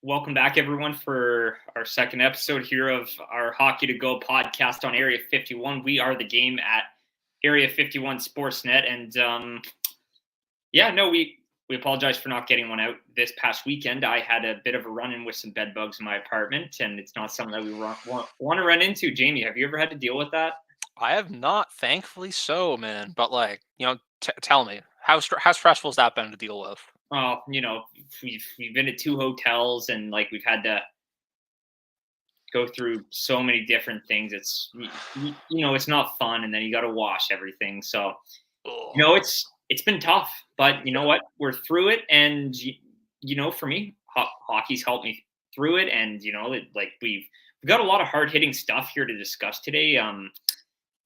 Welcome back, everyone, for our second episode here of our Hockey to Go podcast on Area 51. We are the game at Area 51 Sportsnet, and we apologize for not getting one out this past weekend. I had a bit of a run-in with some bed bugs in my apartment, and it's not something that we want to run into. Jamie, have you ever had to deal with that? I have not, thankfully so, man. But tell me how stressful has that been to deal with? Oh, we've been to two hotels, and we've had to go through so many different things. It's not fun, and then you got to wash everything. So Ugh. it's been tough, but you know Yeah. what? We're through it, and for me, hockey's helped me through it, and we've got a lot of hard hitting stuff here to discuss today.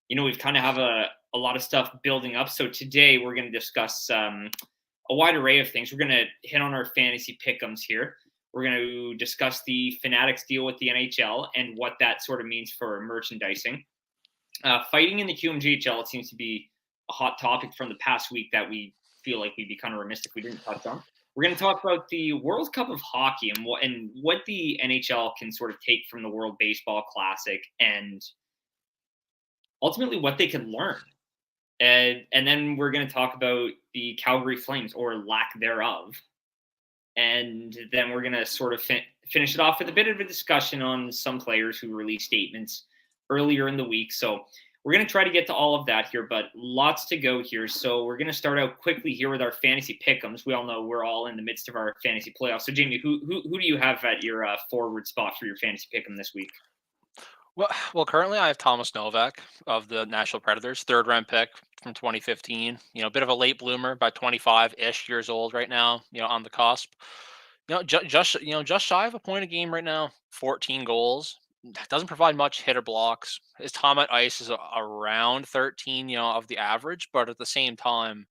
We've kind of have a lot of stuff building up. So today we're going to discuss a wide array of things. We're going to hit on our fantasy pick'ems here. We're going to discuss the Fanatics deal with the NHL and what that sort of means for merchandising. Fighting in the QMJHL, it seems to be a hot topic from the past week that we feel like we'd be kind of remiss if we didn't touch on. We're going to talk about the World Cup of Hockey and what the NHL can sort of take from the World Baseball Classic and ultimately what they could learn. And then we're going to talk about the Calgary Flames, or lack thereof. And then we're going to sort of finish it off with a bit of a discussion on some players who released statements earlier in the week. So we're going to try to get to all of that here, but lots to go here. So we're going to start out quickly here with our fantasy pick'ems. We all know we're all in the midst of our fantasy playoffs. So Jamie, who do you have at your forward spot for your fantasy pick'em this week? Well, currently I have Thomas Novak of the Nashville Predators, third round pick from 2015. A bit of a late bloomer, by 25-ish years old right now. On the cusp. Just shy of a point a game right now. 14 goals. Doesn't provide much hitter blocks. His time at ice is around 13, of the average, but at the same time,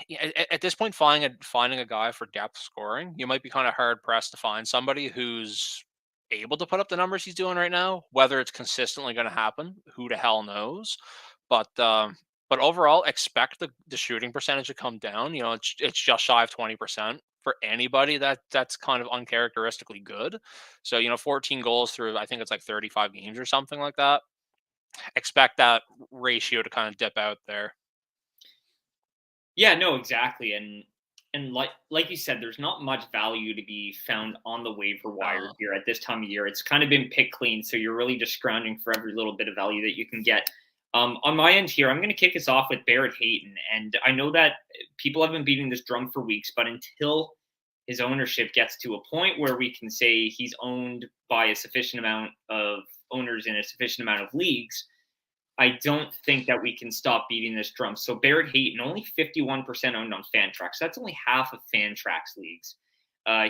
yeah, at this point, finding a guy for depth scoring, you might be kind of hard pressed to find somebody who's able to put up the numbers he's doing right now. Whether it's consistently going to happen, who the hell knows? But overall, expect the shooting percentage to come down. It's just shy of 20% for anybody that's kind of uncharacteristically good. So 14 goals through, I think it's like 35 games or something like that. Expect that ratio to kind of dip out there. Yeah, no, exactly. And like you said, there's not much value to be found on the waiver wire here at this time of year. It's kind of been picked clean, so you're really just scrounging for every little bit of value that you can get. On my end here, I'm going to kick us off with Barrett Hayton, and I know that people have been beating this drum for weeks, but until his ownership gets to a point where we can say he's owned by a sufficient amount of owners in a sufficient amount of leagues, I don't think that we can stop beating this drum. So Barrett Hayton, only 51% owned on Fantrax. That's only half of Fantrax leagues.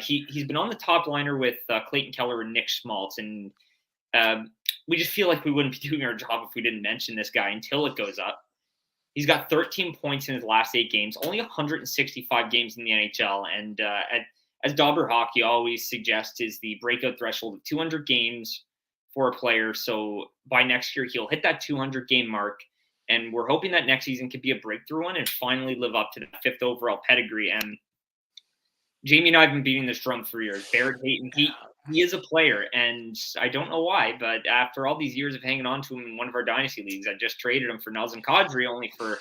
He's been on the top liner with Clayton Keller and Nick Schmaltz, and we just feel like we wouldn't be doing our job if we didn't mention this guy until it goes up. He's got 13 points in his last 8 games, only 165 games in the NHL, and as Dauber Hockey always suggests, is the breakout threshold of 200 games for a player. So by next year, he'll hit that 200 game mark. And we're hoping that next season could be a breakthrough one and finally live up to the 5th overall pedigree. And Jamie and I have been beating this drum for years. Barrett Hayton, he is a player, and I don't know why, but after all these years of hanging on to him in one of our dynasty leagues, I just traded him for Nelson Kadri only for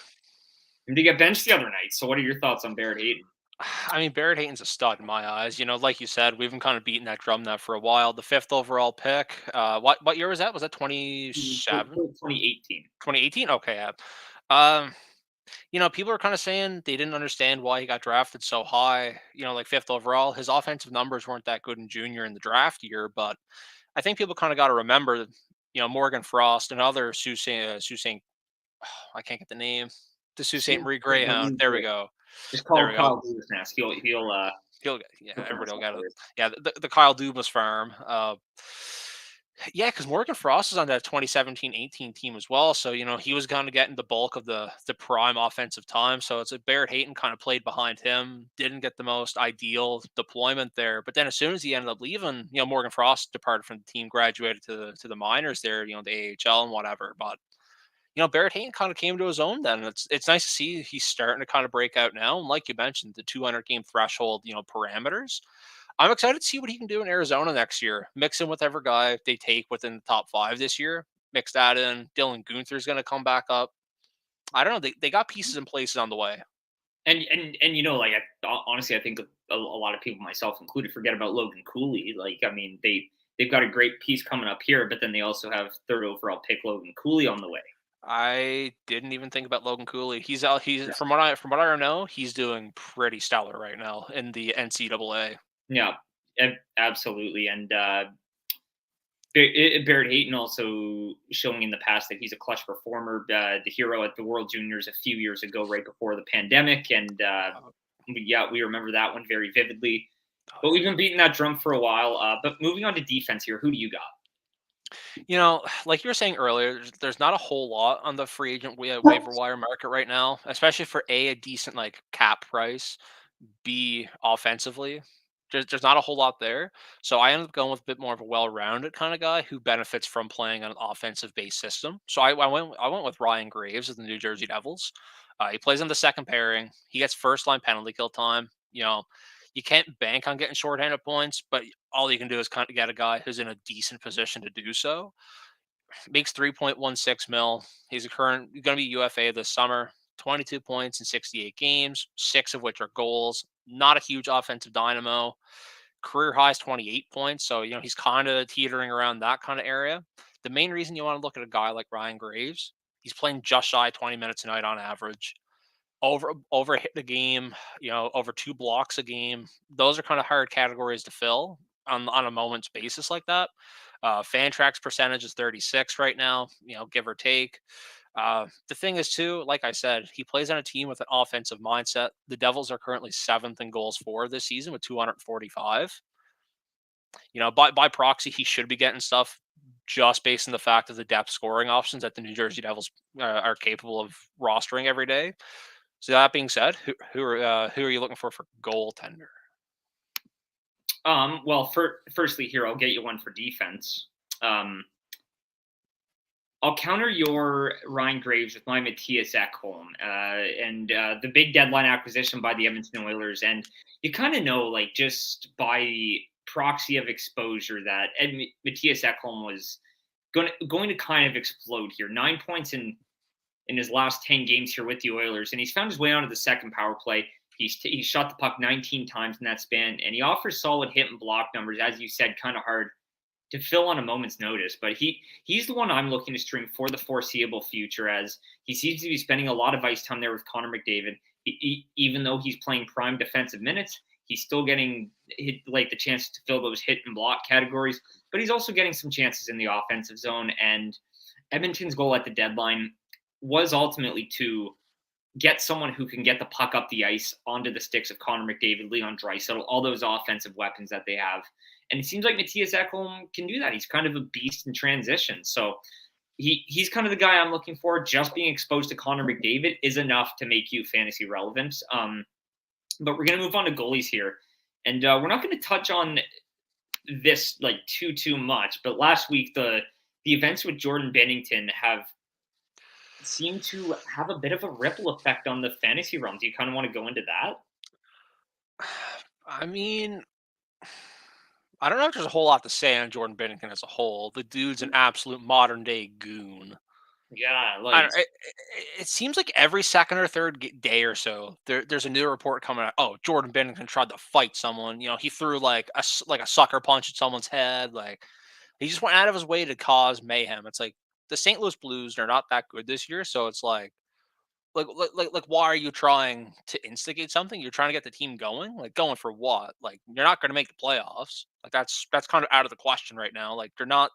him to get benched the other night. So what are your thoughts on Barrett Hayton? I mean, Barrett Hayton's a stud in my eyes. Like you said, we've been kind of beating that drum now for a while. The 5th overall pick. What year was that? Was that 27? 2018. 2018? Okay. Yeah. Um, people are kind of saying they didn't understand why he got drafted so high, like 5th overall. His offensive numbers weren't that good in junior in the draft year, but I think people kind of got to remember, Morgan Frost and other Sault Ste. I can't get the name. The Sault Ste. Marie Greyhound. There we go. Just There call we him go. Kyle Dubas. Yeah, He'll everybody pronounce will that get it. for you. Yeah, the Kyle Dubas farm. Yeah, because Morgan Frost is on that 2017-18 team as well. So, he was kind of getting the bulk of the prime offensive time. So it's like Barrett Hayton kind of played behind him, didn't get the most ideal deployment there. But then as soon as he ended up leaving, Morgan Frost departed from the team, graduated to the minors there, the AHL and whatever. But Barrett Hayton kind of came to his own then. And it's nice to see he's starting to kind of break out now. And like you mentioned, the 200 game threshold, parameters. I'm excited to see what he can do in Arizona next year. Mix him with every guy they take within the top 5 this year. Mix that in. Dylan Gunther's going to come back up. I don't know. They got pieces and places on the way. And like honestly, I think a lot of people, myself included, forget about Logan Cooley. Like, I mean, they've got a great piece coming up here, but then they also have third overall pick Logan Cooley on the way. I didn't even think about Logan Cooley. He's out. He's from what I know, he's doing pretty stellar right now in the NCAA. Yeah, absolutely. And Barrett Hayton also showing in the past that he's a clutch performer, the hero at the World Juniors a few years ago, right before the pandemic, and we remember that one very vividly. But we've been beating that drum for a while. But moving on to defense here, who do you got? Like you were saying earlier, there's not a whole lot on the free agent waiver wire market right now, especially for a decent like cap price. B, offensively, there's not a whole lot there. So I ended up going with a bit more of a well-rounded kind of guy who benefits from playing an offensive-based system. So I went with Ryan Graves of the New Jersey Devils. He plays in the second pairing. He gets first-line penalty kill time. You can't bank on getting shorthanded points, but all you can do is kind of get a guy who's in a decent position to do so. Makes 3.16 mil. He's going to be UFA this summer. 22 points in 68 games, 6 of which are goals. Not a huge offensive dynamo. Career high is 28 points. So, he's kind of teetering around that kind of area. The main reason you want to look at a guy like Ryan Graves, he's playing just shy of 20 minutes a night on average. Over hit the game, over 2 blocks a game. Those are kind of hard categories to fill on a moment's basis like that. Fantrax percentage is 36 right now, give or take. The thing is, too, like I said, he plays on a team with an offensive mindset. The Devils are currently 7th in goals for this season with 245. By proxy, he should be getting stuff just based on the fact of the depth scoring options that the New Jersey Devils are capable of rostering every day. So that being said, who are you looking for goaltender? Well, firstly, here I'll get you one for defense. Um, I'll counter your Ryan Graves with my Matthias Ekholm and the big deadline acquisition by the Edmonton Oilers. And you kind of know, like, just by proxy of exposure, that Matthias Ekholm was going to kind of explode here. 9 points in his last 10 games here with the Oilers, and he's found his way onto the second power play. He shot the puck 19 times in that span, and he offers solid hit and block numbers, as you said, kind of hard to fill on a moment's notice. But he's the one I'm looking to string for the foreseeable future, as he seems to be spending a lot of ice time there with Connor McDavid. Even though he's playing prime defensive minutes, he's still getting the chance to fill those hit and block categories. But he's also getting some chances in the offensive zone. And Edmonton's goal at the deadline was ultimately to get someone who can get the puck up the ice onto the sticks of Connor McDavid, Leon Draisaitl, all those offensive weapons that they have. And it seems like Matthias Ekholm can do that. He's kind of a beast in transition. So he's kind of the guy I'm looking for. Just being exposed to Connor McDavid is enough to make you fantasy relevant. But we're going to move on to goalies here. And we're not going to touch on this like too much. But last week, the events with Jordan Binnington have seem to have a bit of a ripple effect on the fantasy realm. Do you kind of want to go into that? I mean, I don't know if there's a whole lot to say on Jordan Binnington as a whole. The dude's an absolute modern day goon. Yeah, I like don't, it seems like every second or third day or so, there's a new report coming out. Oh, Jordan Binnington tried to fight someone. He threw like a sucker punch at someone's head. Like he just went out of his way to cause mayhem. It's like the St. Louis Blues are not that good this year, so it's like why are you trying to instigate something? You're trying to get the team going. Like going for what? Like you're not going to make the playoffs. Like that's kind of out of the question right now. Like they're not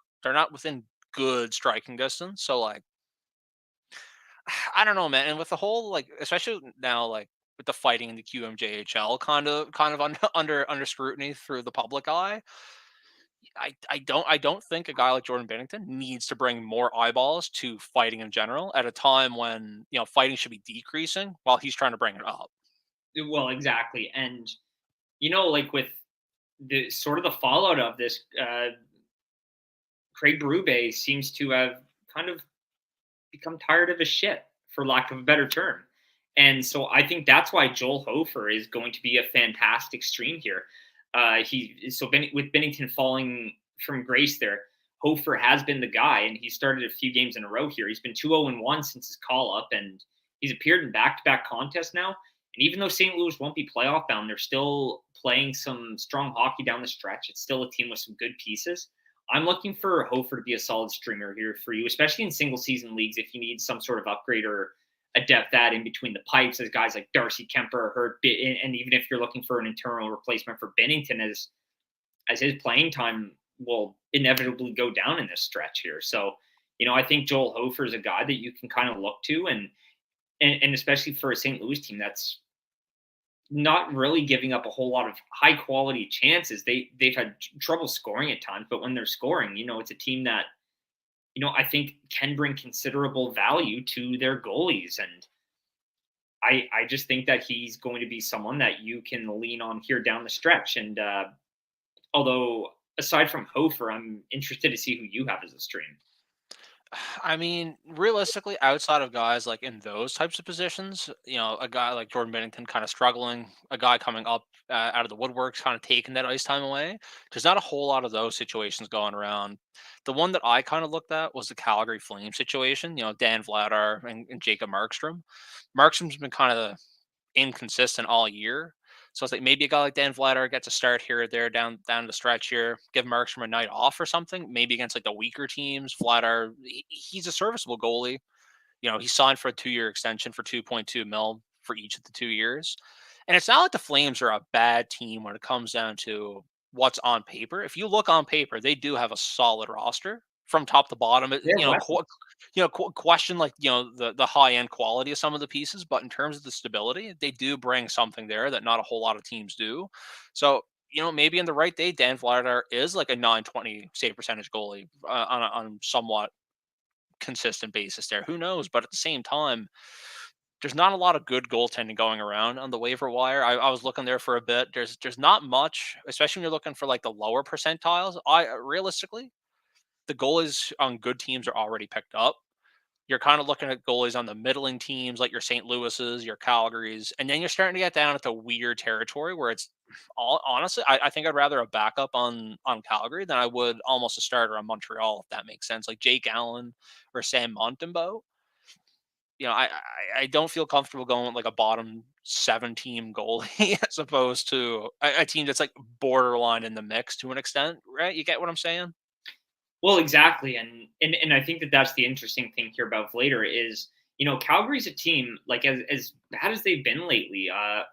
within good striking distance. So like I don't know, man. And with the whole like, especially now, like with the fighting in the QMJHL, kind of under scrutiny through the public eye. I don't think a guy like Jordan Binnington needs to bring more eyeballs to fighting in general at a time when fighting should be decreasing while he's trying to bring it up. well, exactly. And like with the sort of the fallout of this, Craig Berube seems to have kind of become tired of his shit, for lack of a better term. And so I think that's why Joel Hofer is going to be a fantastic stream here. With Binnington falling from grace there, Hofer has been the guy, and he started a few games in a row here. He's been 2-0-1 since his call up, and he's appeared in back-to-back contests now. And even though St. Louis won't be playoff bound, they're still playing some strong hockey down the stretch. It's still a team with some good pieces. I'm looking for Hofer to be a solid streamer here for you, especially in single season leagues if you need some sort of upgrade or a depth add in between the pipes, as guys like Darcy Kemper are hurt, and even if you're looking for an internal replacement for Binnington, as his playing time will inevitably go down in this stretch here. So, I think Joel Hofer is a guy that you can kind of look to, and especially for a St. Louis team that's not really giving up a whole lot of high quality chances. They've had trouble scoring at times, but when they're scoring, it's a team that I think can bring considerable value to their goalies. And I just think that he's going to be someone that you can lean on here down the stretch. And although aside from Hofer, I'm interested to see who you have as a stream. I mean, realistically, outside of guys like in those types of positions, a guy like Jordan Binnington kind of struggling, a guy coming up out of the woodworks, kind of taking that ice time away. There's not a whole lot of those situations going around. The one that I kind of looked at was the Calgary Flame situation. Dan Vladar and Jacob Markstrom. Markstrom's been kind of inconsistent all year. So it's like maybe a guy like Dan Vladar gets a start here or there down the stretch here, give Markstrom a night off or something, maybe against like the weaker teams. Vladar, he's a serviceable goalie. He signed for a 2-year extension for 2.2 mil for each of the 2 years. And it's not like the Flames are a bad team when it comes down to what's on paper. If you look on paper, they do have a solid roster from top to bottom. Yeah, Question like the high end quality of some of the pieces, but in terms of the stability, they do bring something there that not a whole lot of teams do. So maybe in the right day, Dan Vladar is like a 920 save percentage goalie on somewhat consistent basis there. Who knows? But at the same time, there's not a lot of good goaltending going around on the waiver wire. I was looking there for a bit. There's not much, especially when you're looking for like the lower percentiles. I realistically, the goalies on good teams are already picked up. You're kind of looking at goalies on the middling teams like your St. Louis's, your Calgary's, and then you're starting to get down at the weird territory where it's all honestly, I think I'd rather a backup on Calgary than I would almost a starter on Montreal, if that makes sense. Like Jake Allen or Sam Montembeault. I don't feel comfortable going with like a bottom 7 team goalie as opposed to a team that's like borderline in the mix to an extent, right? You get what I'm saying? well, exactly, and I think that that's the interesting thing here about Vlader is Calgary's a team like as bad as they've been lately.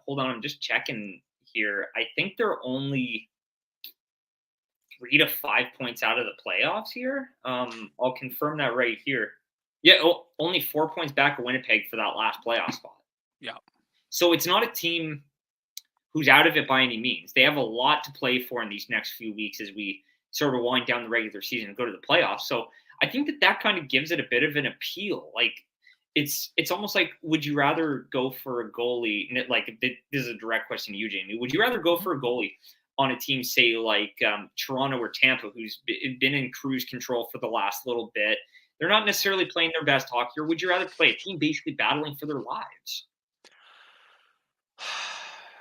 Hold on, I'm just checking here. I think they're only 3 to 5 points out of the playoffs here. I'll confirm that right here. Yeah, only 4 points back of Winnipeg for that last playoff spot. Yeah. So it's not a team who's out of it by any means. They have a lot to play for in these next few weeks as we sort of wind down the regular season and go to the playoffs. So I think that kind of gives it a bit of an appeal. Like it's almost like, would you rather go for a goalie? Like this is a direct question to you, Jamie. Would you rather go for a goalie on a team, say like Toronto or Tampa, who's been in cruise control for the last little bit? They're not necessarily playing their best hockey. Or would you rather play a team basically battling for their lives?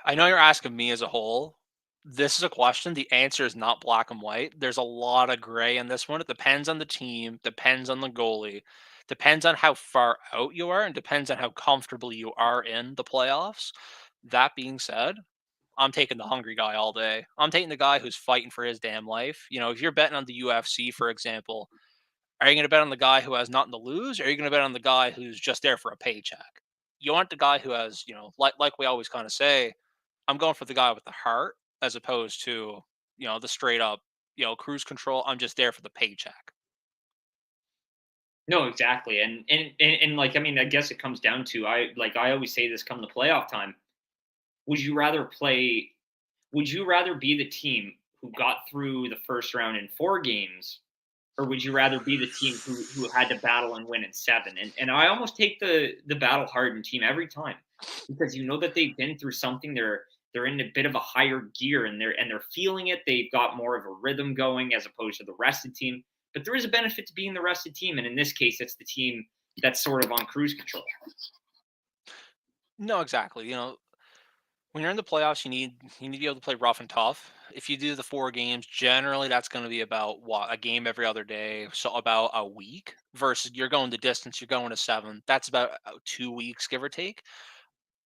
I know you're asking me as a whole. This is a question. The answer is not black and white. There's a lot of gray in this one. It depends on the team, depends on the goalie, depends on how far out you are, and depends on how comfortable you are in the playoffs. That being said, I'm taking the hungry guy all day. I'm taking the guy who's fighting for his damn life. If you're betting on the UFC, for example, are you going to bet on the guy who has nothing to lose, or are you going to bet on the guy who's just there for a paycheck? You want the guy who has, like we always kind of say, I'm going for the guy with the heart as opposed to, the straight up, cruise control. I'm just there for the paycheck. No, exactly. And like, I mean, I guess it comes down to, I always say this come the playoff time. Would you rather play would you rather be the team who got through the first round in 4 games, or would you rather be the team who had to battle and win in 7? And I almost take the battle hardened team every time, because that they've been through something. They're in a bit of a higher gear, and they're feeling it. They've got more of a rhythm going as opposed to the rested team. But there is a benefit to being the rested team, and in this case, it's the team that's sort of on cruise control. No, exactly. When you're in the playoffs, you need to be able to play rough and tough. If you do the 4 games, generally that's going to be about what, a game every other day, so about a week. Versus you're going the distance, you're going to 7. That's about 2 weeks, give or take.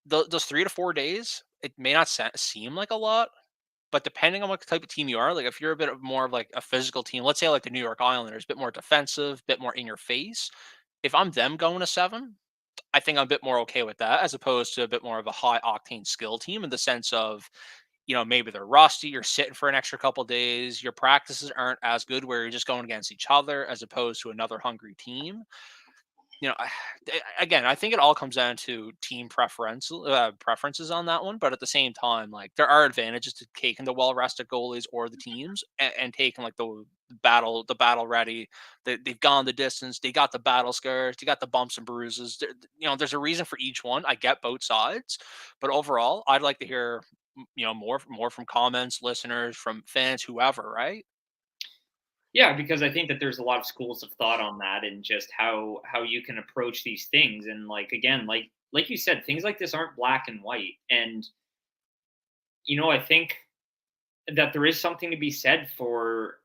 Those 3 to 4 days, it may not seem like a lot, but depending on what type of team you are, like if you're a bit of more of like a physical team, let's say like the New York Islanders, a bit more defensive, bit more in your face. If I'm them going to 7, I think I'm a bit more okay with that as opposed to a bit more of a high octane skill team in the sense of, maybe they're rusty, you're sitting for an extra couple days, your practices aren't as good where you're just going against each other as opposed to another hungry team. Again, I think it all comes down to team preferences on that one. But at the same time, like there are advantages to taking the well-rested goalies or the teams and taking like the battle ready. They've gone the distance. They got the battle scars. They got the bumps and bruises. There's a reason for each one. I get both sides, but overall, I'd like to hear more from comments, listeners, from fans, whoever. Right? Yeah, because I think that there's a lot of schools of thought on that and just how you can approach these things. And like again, like you said, things like this aren't black and white. And I think that there is something to be said for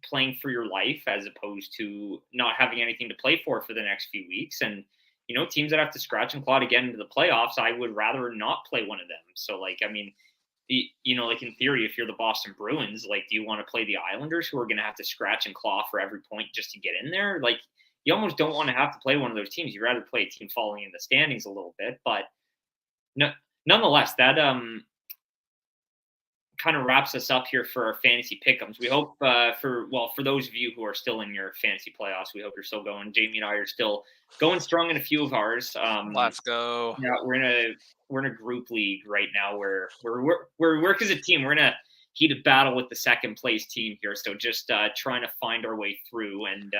playing for your life as opposed to not having anything to play for the next few weeks. And teams that have to scratch and claw to get into the playoffs, I would rather not play one of them. So like, I mean, like in theory, if you're the Boston Bruins, like, do you want to play the Islanders who are going to have to scratch and claw for every point just to get in there? Like, you almost don't want to have to play one of those teams. You'd rather play a team falling in the standings a little bit. But no, nonetheless, that kind of wraps us up here for our fantasy pickums. We hope for those of you who are still in your fantasy playoffs, we hope you're still going. Jamie and I are still going strong in a few of ours. Let's go. Yeah, we're in a group league right now where we work as a team. We're in a heated battle with the second place team here, so just trying to find our way through. And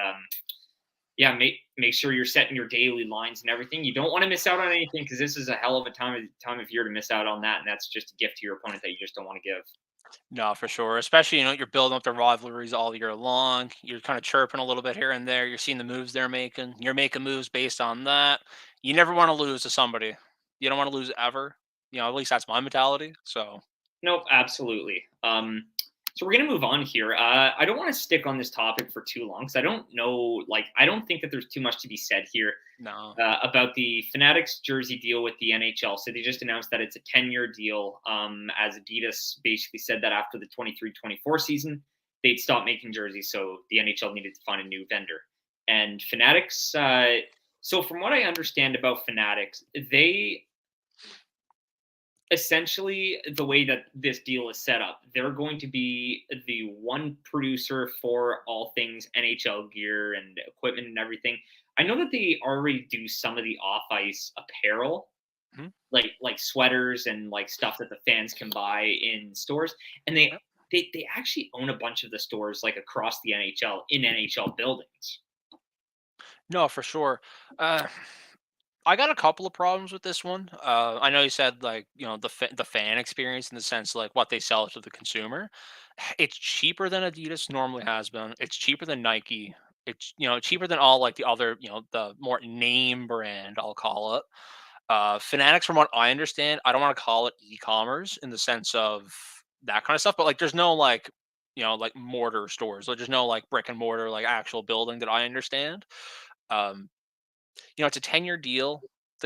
yeah, make sure you're setting your daily lines and everything. You don't want to miss out on anything because this is a hell of a time of year to miss out on that, and that's just a gift to your opponent that you just don't want to give. No, for sure. Especially, you're building up the rivalries all year long. You're kind of chirping a little bit here and there. You're seeing the moves they're making. You're making moves based on that. You never want to lose to somebody. You don't want to lose ever. At least that's my mentality. So, Nope, absolutely. So we're gonna move on here. I don't want to stick on this topic for too long because I don't know. Like, I don't think that there's too much to be said here no. about the Fanatics jersey deal with the NHL. So they just announced that it's a 10-year deal. As Adidas basically said that after the 23-24 season, they'd stop making jerseys, so the NHL needed to find a new vendor. And Fanatics. So from what I understand about Fanatics, they essentially the way that this deal is set up, they're going to be the one producer for all things NHL gear and equipment and everything. I know that they already do some of the off ice apparel, Mhm. like sweaters and like stuff that the fans can buy in stores, and they Yep. they actually own a bunch of the stores like across the NHL in NHL buildings. No, for sure. Uh, I got a couple of problems with this one. I know you said like the fan experience in the sense like what they sell to the consumer. It's cheaper than Adidas normally has been. It's cheaper than Nike. It's cheaper than all like the other the more name brand I'll call it. Fanatics, from what I understand, I don't want to call it e-commerce in the sense of that kind of stuff, but like there's no like like mortar stores. Like there's no like brick and mortar like actual building that I understand. Um, it's a 10-year deal.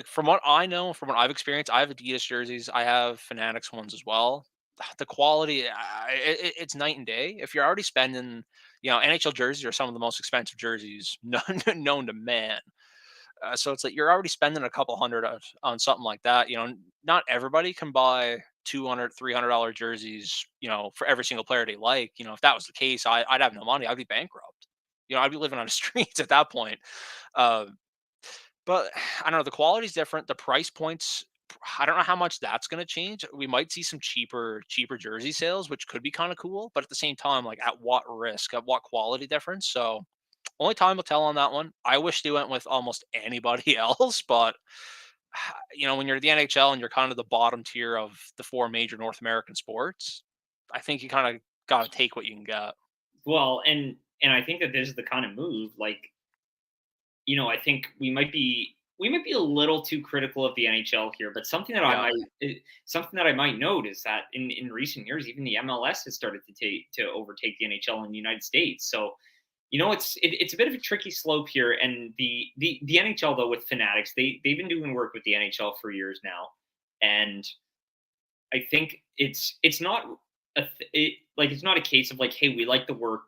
From what I know, from what I've experienced, I have Adidas jerseys. I have Fanatics ones as well. The quality, it's night and day. If you're already spending, NHL jerseys are some of the most expensive jerseys known to man. So it's like you're already spending a couple hundred on something like that. Not everybody can buy 200, $300 jerseys, for every single player they like. If that was the case, I'd have no money. I'd be bankrupt. I'd be living on the streets at that point. Uh, but I don't know, the quality's different, the price points, I don't know how much that's gonna change. We might see some cheaper jersey sales, which could be kinda cool, but at the same time, like, at what risk? At what quality difference? So, only time will tell on that one. I wish they went with almost anybody else, but, when you're the NHL and you're kind of the bottom tier of the 4 major North American sports, I think you kinda gotta take what you can get. Well, and I think that this is the kind of move like I think we might be we might be a little too critical of the NHL here, but Yeah. something that I might note is that in recent years, even the MLS has started to overtake the NHL in the United States. So it's a bit of a tricky slope here. And the NHL though with Fanatics, they've been doing work with the NHL for years now, and I think it's not it's not a case of like, hey, we like the work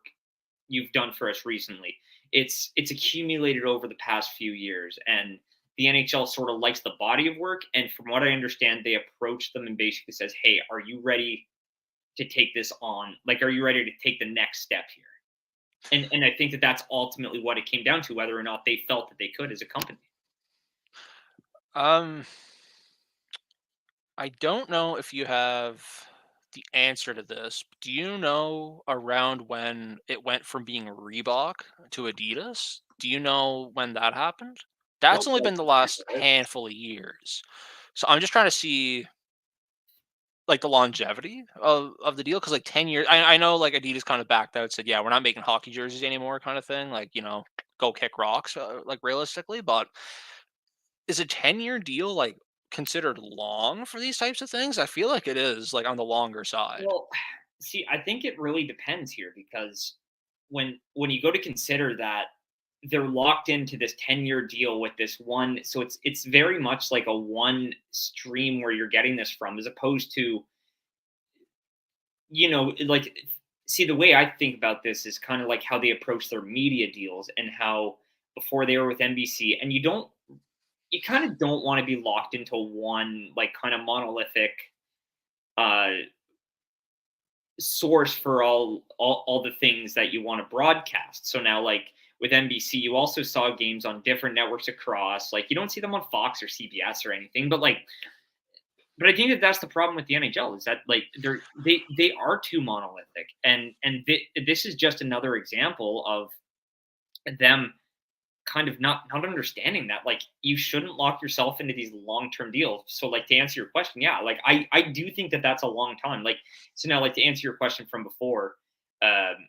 you've done for us recently. It's accumulated over the past few years, and the NHL sort of likes the body of work. And from what I understand, they approach them and basically says, "Hey, are you ready to take this on? Like, are you ready to take the next step here?" And I think that that's ultimately what it came down to, whether or not they felt that they could as a company. Um, I don't know if you have the answer to this. Do you know around when it went from being Reebok to Adidas? Do you know when that happened? That's Nope, only been that's the last about it. handful of years. So I'm just trying to see like the longevity of the deal because like 10 years. I know like Adidas kind of backed out, said, yeah, we're not making hockey jerseys anymore, kind of thing. Like, go kick rocks, like realistically. But is a 10-year deal like considered long for these types of things? I feel like it is like on the longer side. Well, see, I think it really depends here because when you go to consider that they're locked into this 10-year deal with this one, so it's very much like a one stream where you're getting this from, as opposed to, like, see, the way I think about this is kind of like how they approach their media deals, and how before they were with NBC, and you kind of don't want to be locked into one like kind of monolithic uh source for all the things that you want to broadcast. So now, like with NBC, you also saw games on different networks across. Like you don't see them on Fox or CBS or anything, but I think that that's the problem with the NHL, is that like they are too monolithic, and this is just another example of them kind of not understanding that like you shouldn't lock yourself into these long-term deals. So like to answer your question, yeah, like I do think that that's a long time. Like, so now, like, to answer your question from before, um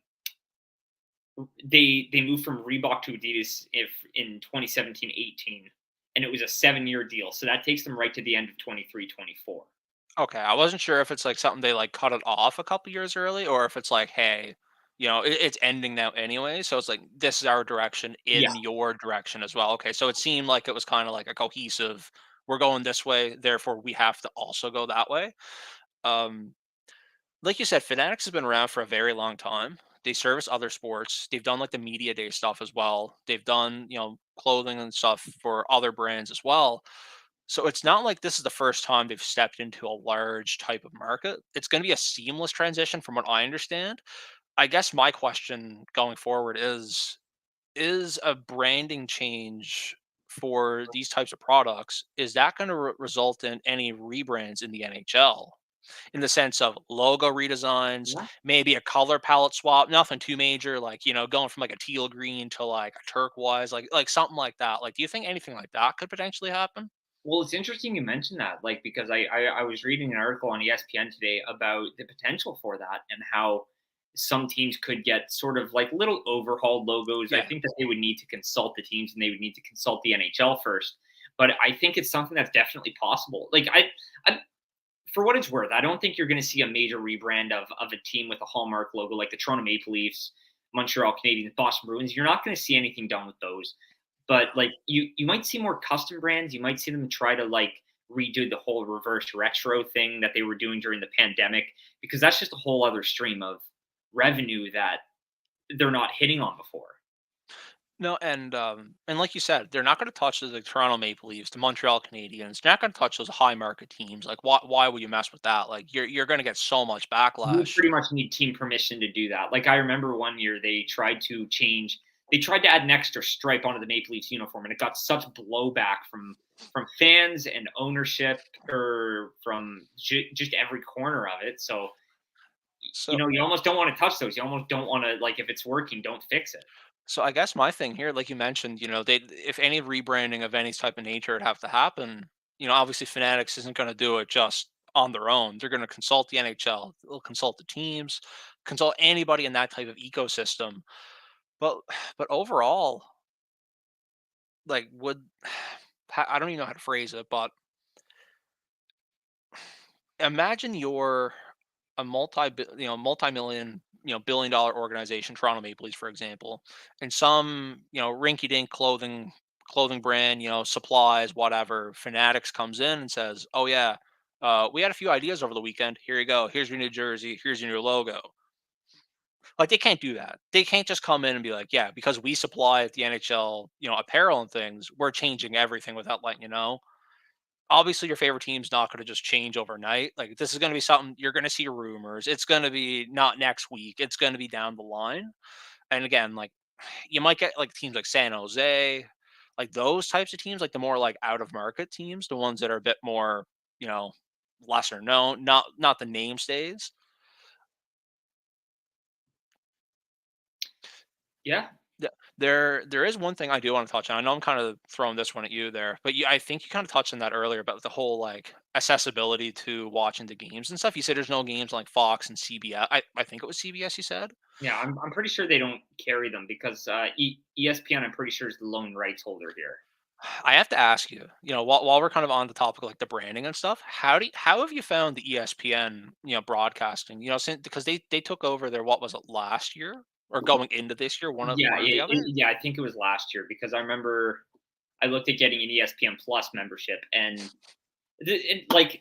they moved from Reebok to Adidas if in 2017-18, and it was a 7-year deal. So that takes them right to the end of 23-24. Okay, I wasn't sure if it's like something they like cut it off a couple years early, or if it's like, hey, it's ending now anyway. So it's like this is our direction Yeah. in your direction as well. Okay, so it seemed like it was kind of like a cohesive. We're going this way, therefore we have to also go that way. Um, like you said, Fanatics has been around for a very long time. They service other sports. They've done like the media day stuff as well. They've done, clothing and stuff for other brands as well. So it's not like this is the first time they've stepped into a large type of market. It's going to be a seamless transition from what I understand. I guess my question going forward is a branding change for these types of products, is that going to result in any rebrands in the NHL? In the sense of logo redesigns, Yeah. maybe a color palette swap, nothing too major, like, going from like a teal green to like a turquoise, like something like that. Like, do you think anything like that could potentially happen? Well, it's interesting you mentioned that, like, because I was reading an article on ESPN today about the potential for that, and how some teams could get sort of like little overhauled logos. I Yeah. think that they would need to consult the teams, and they would need to consult the NHL first. But I think it's something that's definitely possible. Like I for what it's worth, I don't think you're going to see a major rebrand of a team with a hallmark logo like the Toronto Maple Leafs, Montreal Canadiens, Boston Bruins. You're not going to see anything done with those. But like you might see more custom brands. You might see them try to like redo the whole reverse retro thing that they were doing during the pandemic, because that's just a whole other stream of revenue that they're not hitting on before. No, and like you said, they're not going to touch the Toronto Maple Leafs, the Montreal Canadiens. They're not going to touch those high market teams. Like, why would you mess with that? Like, you're going to get so much You backlash. pretty much need team permission to do that. Like I remember one year they tried to add an extra stripe onto the Maple Leafs uniform, and it got such blowback from fans and ownership, or from just every corner of it. So So you almost don't want to touch those. You almost don't want to, like, if it's working, don't fix it. So I guess my thing here, like you mentioned, they if any rebranding of any type of nature would have to happen, obviously Fanatics isn't going to do it just on their own. They're going to consult the NHL, they'll consult the teams, consult anybody in that type of ecosystem. But but overall, like would I don't even know how to phrase it, but imagine you're a multi-million, billion-dollar organization, Toronto Maple Leafs, for example, and some, rinky-dink clothing brand, supplies, whatever, Fanatics comes in and says, "Oh yeah, we had a few ideas over the weekend. Here you go. Here's your new jersey. Here's your new logo." Like they can't do that. They can't just come in and be like, "Yeah, because we supply the NHL, apparel and things, we're changing everything without letting you know." Obviously, your favorite team's not going to just change overnight. Like this is going to be something you're going to see rumors. It's going to be not next week. It's going to be down the line. And again, like you might get like teams like San Jose, like those types of teams, like the more like out of market teams, the ones that are a bit more, you know, lesser known, not the name stays. Yeah. There is one thing I do want to touch on. I know I'm kind of throwing this one at you there, but I think you kind of touched on that earlier about the whole like accessibility to watching the games and stuff. You said there's no games like Fox and CBS. I think it was CBS. You said. Yeah, I'm pretty sure they don't carry them because ESPN, I'm pretty sure, is the lone rights holder here. I have to ask you, while we're kind of on the topic of like the branding and stuff, how have you found the ESPN, broadcasting? Since because they took over their what was it last year or going into this year, Yeah, one or the other? yeah, I think it was last year because I remember I looked at getting an ESPN Plus membership, and like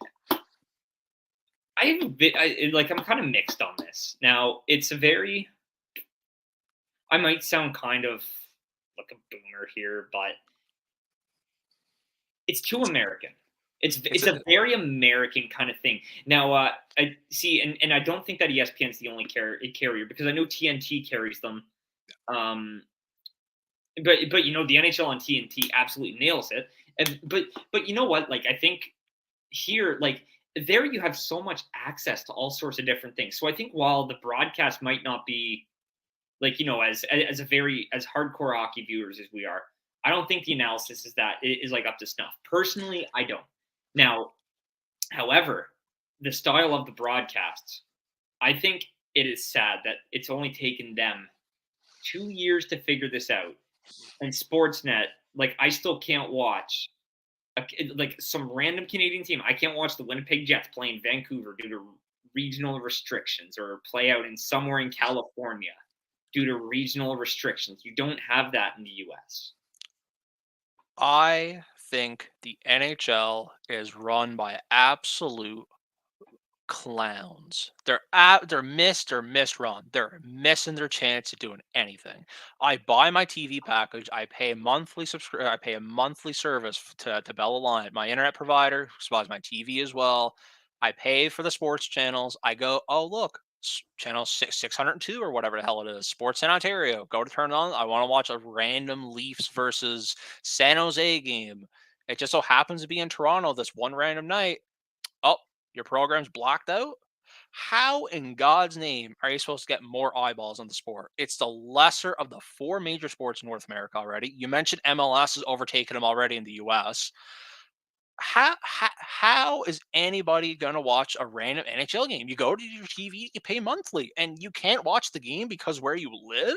I have a bit, like I'm kind of mixed on this. Now it's a very, I might sound kind of like a boomer here, but it's too American. It's It's a very American kind of thing. Now, I see, and I don't think that ESPN is the only carrier because I know TNT carries them. Um, but the NHL on TNT absolutely nails it. But you know what? Like I think here, like there, you have so much access to all sorts of different things. So I think while the broadcast might not be like as a very as hardcore hockey viewers as we are, I don't think the analysis is like up to snuff. Personally, I don't. Now, however, the style of the broadcasts, I think it is sad that it's only taken them 2 years to figure this out. And Sportsnet, like I still can't watch like some random Canadian team. I can't watch the Winnipeg Jets play in Vancouver due to regional restrictions, or play out in somewhere in California due to regional restrictions. You don't have that in the US. I think the NHL is run by absolute clowns. They're misrun. They're missing their chance at doing anything. I buy my TV package. I pay a monthly service to Bell Aliant, my internet provider, who supplies my TV as well. I pay for the sports channels. I go, oh look, channel 602 or whatever the hell it is, Sports in Ontario. Go to turn it on. I want to watch a random Leafs versus San Jose game. It just so happens to be in Toronto this one random night. Oh, your program's blocked out? How in God's name are you supposed to get more eyeballs on the sport? It's the lesser of the four major sports in North America already. You mentioned MLS has overtaken them already in the US. How is anybody going to watch a random NHL game? You go to your TV, you pay monthly, and you can't watch the game because where you live?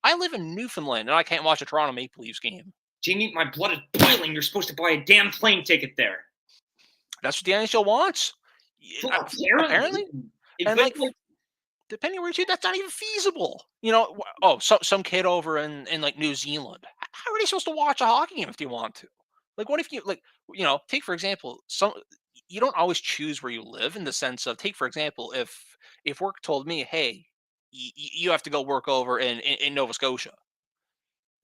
I live in Newfoundland and I can't watch a Toronto Maple Leafs game. Jamie, my blood is boiling. You're supposed to buy a damn plane ticket there. That's what the NHL wants. Well, Apparently. apparently, And but like like, depending where you that's not even feasible. Some kid over in like New Zealand. How are they supposed to watch a hockey game if they want to? Like, what if you like, take for example, some you don't always choose where you live in the sense of take for example, if work told me, hey, you have to go work over in Nova Scotia.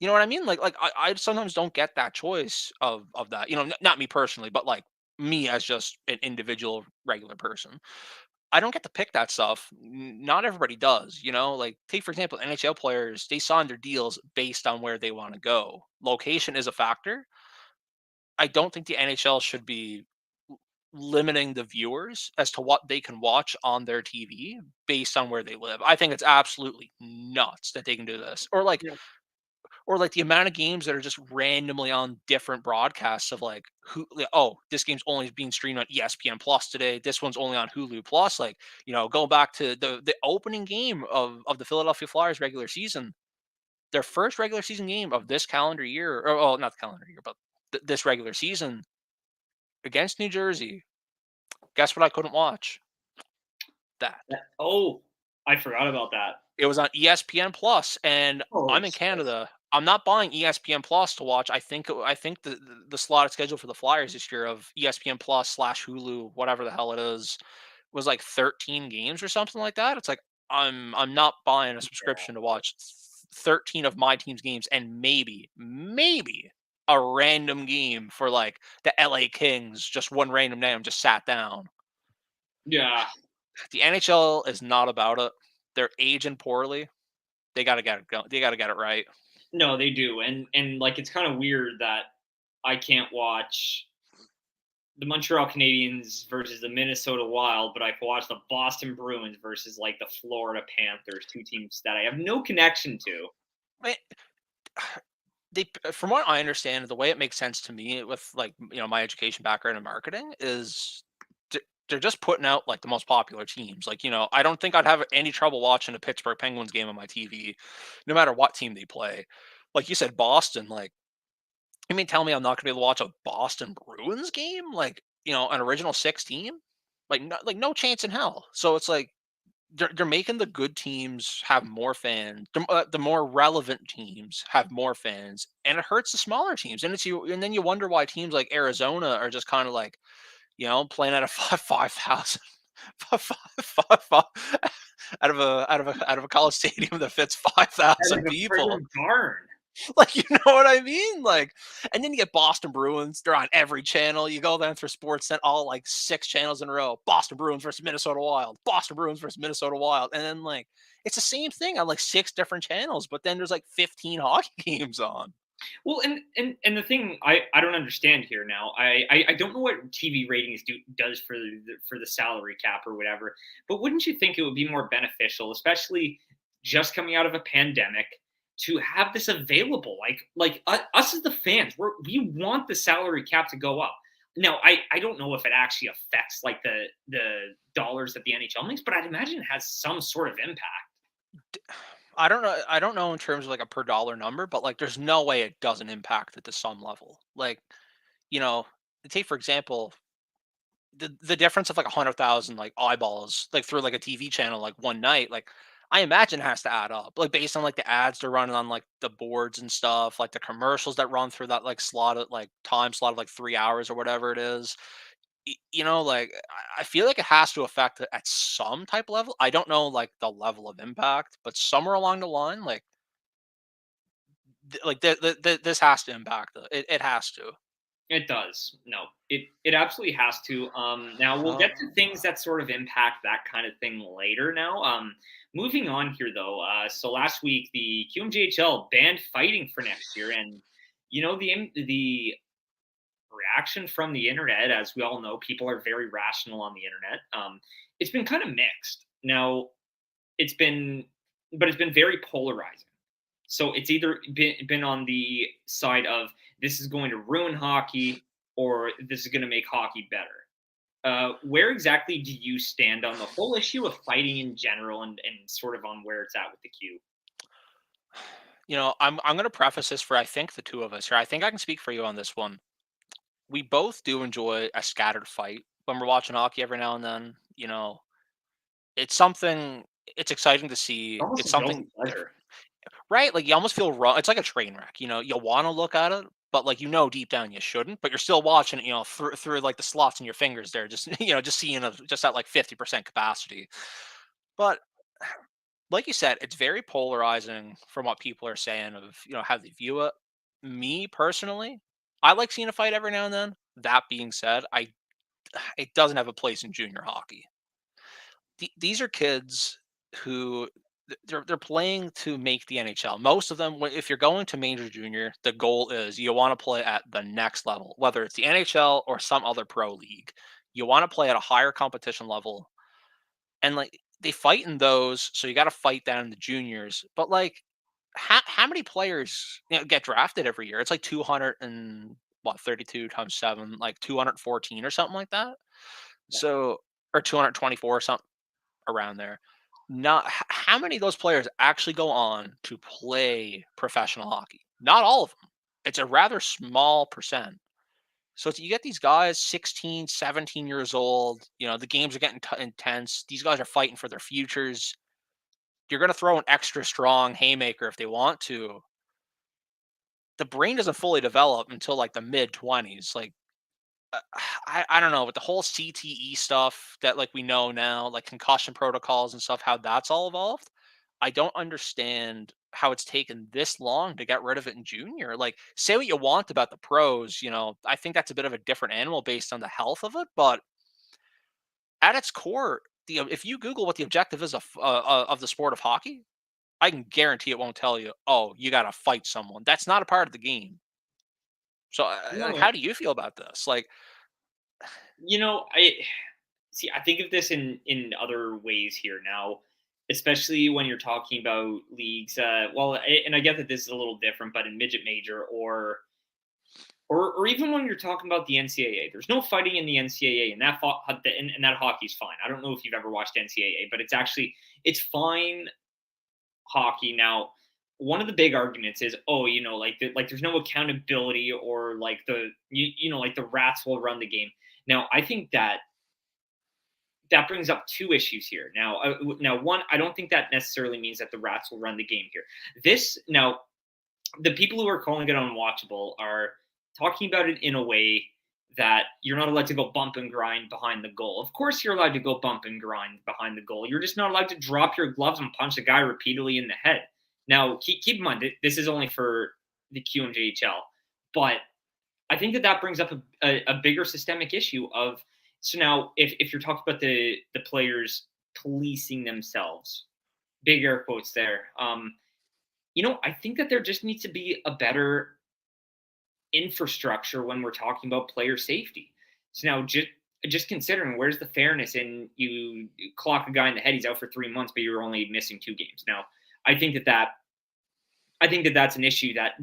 You know what I mean? Like I sometimes don't get that choice of that. Not me personally, but like me as just an individual regular person. I don't get to pick that stuff. Not everybody does, Like take for example, NHL players, they sign their deals based on where they want to go. Location is a factor. I don't think the NHL should be limiting the viewers as to what they can watch on their TV based on where they live. I think it's absolutely nuts that they can do this. Or like the amount of games that are just randomly on different broadcasts of like oh, this game's only being streamed on ESPN Plus today. This one's only on Hulu Plus. Like, going back to the opening game of the Philadelphia Flyers regular season, their first regular season game of this calendar year, or well, not the calendar year, but this regular season against New Jersey. Guess what I couldn't watch? That. Oh, I forgot about that. It was on ESPN Plus, and Holy I'm in smokes. Canada. I'm not buying ESPN Plus to watch. I think the slotted schedule for the Flyers this year of ESPN Plus slash Hulu, whatever the hell it is, was like 13 games or something like that. It's like I'm not buying a subscription to watch 13 of my team's games and maybe a random game for like the LA Kings, just one random name just sat down. Yeah. The NHL is not about it. They're aging poorly. They gotta get it go they gotta get it right. No, they do, and like it's kind of weird that I can't watch the Montreal Canadiens versus the Minnesota Wild, but I can watch the Boston Bruins versus like the Florida Panthers, two teams that I have no connection to. I they from what I understand, the way it makes sense to me with, like, my education background in marketing is they're just putting out, like, the most popular teams. Like, I don't think I'd have any trouble watching a Pittsburgh Penguins game on my TV, no matter what team they play. Like you said, Boston, like, you mean tell me I'm not gonna be able to watch a Boston Bruins game? Like, an original 6 team? No chance in hell. So it's like they're making the good teams have more fans. The more relevant teams have more fans, and it hurts the smaller teams. And then you wonder why teams like Arizona are just kind of like, playing at a 5,000 out of a college stadium that fits Out 5,000 of a people. friggin' barn. Like, you know what I mean? Like, and then you get Boston Bruins. They're on every channel. You go down through Sportsnet, all like 6 channels in a row. Boston Bruins versus Minnesota Wild. Boston Bruins versus Minnesota Wild. And then like it's the same thing on like 6 different channels, but then there's like 15 hockey games on. Well, and the thing I don't understand here now. I don't know what TV ratings does for the salary cap or whatever. But wouldn't you think it would be more beneficial, especially just coming out of a pandemic, to have this available? Us as the fans, we want the salary cap to go up. Now, I don't know if it actually affects like the dollars that the NHL makes, but I'd imagine it has some sort of impact. I don't know in terms of like a per dollar number, but like there's no way it doesn't impact it to some level. Like, you know, take for example, the difference of like 100,000 like eyeballs like through like a TV channel like one night, like I imagine has to add up like based on like the ads they're running on like the boards and stuff, like the commercials that run through that like slotted like time slot of like 3 hours or whatever it is. Like I feel like it has to affect it at some type level. I don't know like the level of impact, but somewhere along the line, like this has to impact it. It has to. It does. No, it absolutely has to. Now we'll Uh, get to things that sort of impact that kind of thing later. Now, moving on here though. So last week the QMJHL banned fighting for next year, and the reaction from the internet, as we all know, people are very rational on the internet. It's been kind of mixed. Now, it's been, but it's been very polarizing. So it's either been on the side of this is going to ruin hockey or this is going to make hockey better. Where exactly do you stand on the whole issue of fighting in general and sort of on where it's at with the Q? I'm gonna preface this for I think the two of us here. I think I can speak for you on this one. We both do enjoy a scattered fight when we're watching hockey every now and then. It's something it's exciting to see. Almost It's a something guilty pleasure. right? Like you almost feel wrong. It's like a train wreck. You want to look at it, but like deep down you shouldn't. But you're still watching it. Through like the slots in your fingers there, just just seeing it just at like 50% capacity. But like you said, it's very polarizing from what people are saying of how they view it. Me personally, I like seeing a fight every now and then. That being said, I it doesn't have a place in junior hockey. These are kids who they're playing to make the NHL. Most of them, if you're going to major junior, the goal is you want to play at the next level, whether it's the NHL or some other pro league. You want to play at a higher competition level, and like they fight in those, so you got to fight down in the juniors. But like, how many players get drafted every year? It's like 200 and what 32 times 7, like 214 or something like that. Yeah. So or 224 or something around there. Not how many of those players actually go on to play professional hockey? Not all of them. It's a rather small percent. So you get these guys 16, 17 years old, the games are getting intense. These guys are fighting for their futures. You're going to throw an extra strong haymaker if they want to. The brain doesn't fully develop until like the mid 20s. Like uh, I don't know, with the whole CTE stuff that like we know now, like concussion protocols and stuff, how that's all evolved. I don't understand how it's taken this long to get rid of it in junior. Like, say what you want about the pros, I think that's a bit of a different animal based on the health of it. But at its core, if you Google what the objective is of the sport of hockey, I can guarantee it won't tell you, oh, you got to fight someone. That's not a part of the game. So, like, No, how do you feel about this? Like, I see. I think of this in other ways here now, especially when you're talking about leagues. And I get that this is a little different, but in midget major or even when you're talking about the NCAA, there's no fighting in the NCAA, and and that hockey's fine. I don't know if you've ever watched NCAA, but it's fine hockey. Now, one of the big arguments is, oh, like there's no accountability, or like like the rats will run the game. Now, I think that brings up two issues here. Now, one, I don't think that necessarily means that the rats will run the game here. This now, the people who are calling it unwatchable are talking about it in a way that you're not allowed to go bump and grind behind the goal. Of course, you're allowed to go bump and grind behind the goal. You're just not allowed to drop your gloves and punch a guy repeatedly in the head. Now, keep in mind, this is only for the QMJHL, but I think that brings up a bigger systemic issue of, so now if you're talking about the players policing themselves, big air quotes there. I think that there just needs to be a better infrastructure when we're talking about player safety. So now, just considering, where's the fairness in, you clock a guy in the head, he's out for 3 months, but you're only missing 2 games. Now, I think that's an issue that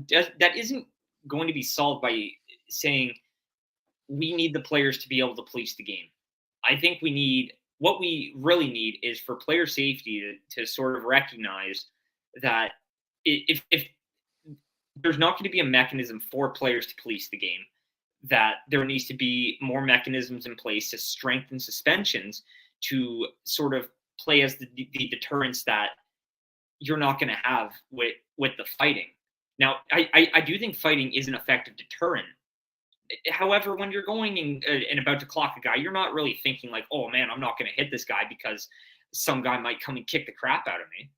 isn't going to be solved by saying we need the players to be able to police the game. I think what we really need is for player safety to sort of recognize that if there's not going to be a mechanism for players to police the game, that there needs to be more mechanisms in place to strengthen suspensions to sort of play as the deterrence that you're not going to have with the fighting. Now, I do think fighting is an effective deterrent. However, when you're going and about to clock a guy, you're not really thinking like, oh man, I'm not going to hit this guy because some guy might come and kick the crap out of me.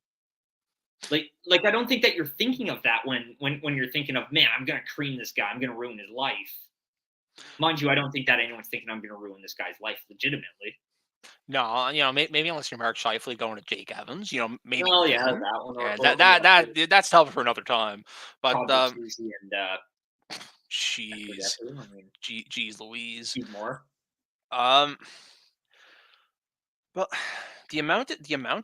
Like I don't think that you're thinking of that when you're thinking of, man, I'm gonna cream this guy, I'm gonna ruin his life. Mind you, I don't think that anyone's thinking I'm gonna ruin this guy's life legitimately. no, maybe unless you're Mark Scheifele going to Jake Evans, maybe Well, yeah, then. that one, Yeah, that's tough for another time. But Todd Bertuzzi and I forget jeez, who. I mean, geez, Louise. Steve Moore. Um, Well, the amount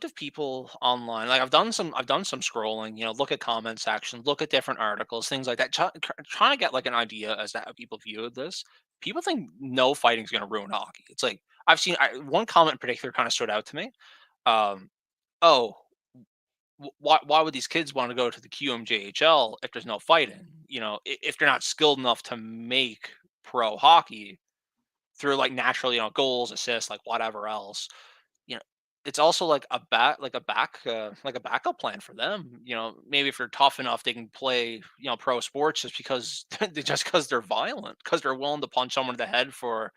of people online, like I've done some scrolling, look at comment section, look at different articles, things like that, trying to get like an idea as to how people view this. People think no fighting is going to ruin hockey. It's like I've seen one comment in particular kind of stood out to me. Um, oh, why would these kids want to go to the QMJHL if there's no fighting? If they're not skilled enough to make pro hockey through like natural, goals, assists, like whatever else you know, it's also like a backup plan for them. Maybe if they're tough enough, they can play, pro sports just because they're violent, because they're willing to punch someone in the head for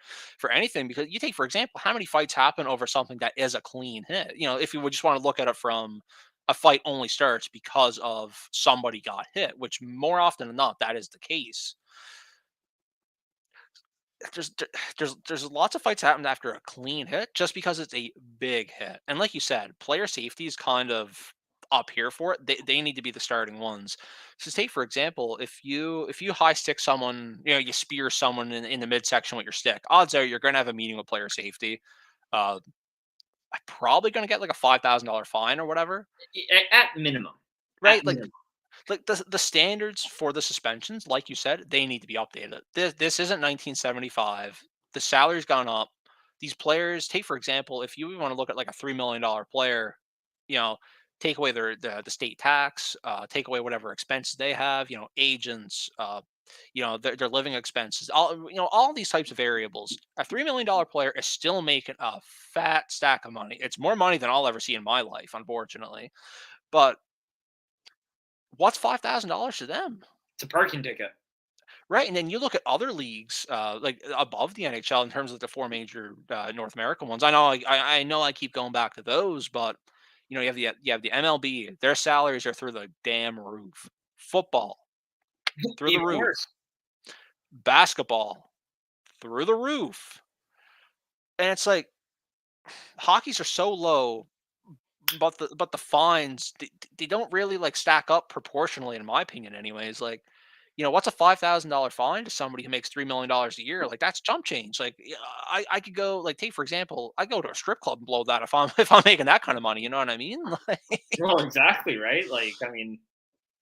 anything. Because you take, for example, how many fights happen over something that is a clean hit? If you would just want to look at it from a fight only starts because of somebody got hit, which more often than not, that is the case. There's lots of fights happen after a clean hit just because it's a big hit. And like you said, player safety is kind of up here for it. They need to be the starting ones. So take for example, if you high stick someone, you spear someone in the midsection with your stick, odds are you're gonna have a meeting with player safety. Uh Probably gonna get like a $5,000 fine or whatever. At minimum. At Right? Like minimum. the standards for the suspensions, like you said, they need to be updated. This isn't 1975. The salary's gone up. These players, take for example, if you want to look at like a $3 million player, you know, take away the state tax, take away whatever expenses they have, agents, their living expenses, all these types of variables. A $3 million player is still making a fat stack of money. It's more money than I'll ever see in my life, unfortunately. But what's $5,000 to them? It's a parking ticket. Right, and then you look at other leagues, like above the NHL in terms of the four major North American ones. I know I keep going back to those, but you have the MLB. Their salaries are through the damn roof. Football through the Even roof. worse. Basketball through the roof. And it's like hockeys are so low, but the fines they don't really like stack up proportionally, in my opinion. Anyways, like what's a $5,000 fine to somebody who makes $3 million a year? Like that's chump change. Like yeah, I could go like take for example, I go to a strip club and blow that if I'm if I'm making that kind of money. You know what I mean? Like, Well, exactly, right? Like, I mean,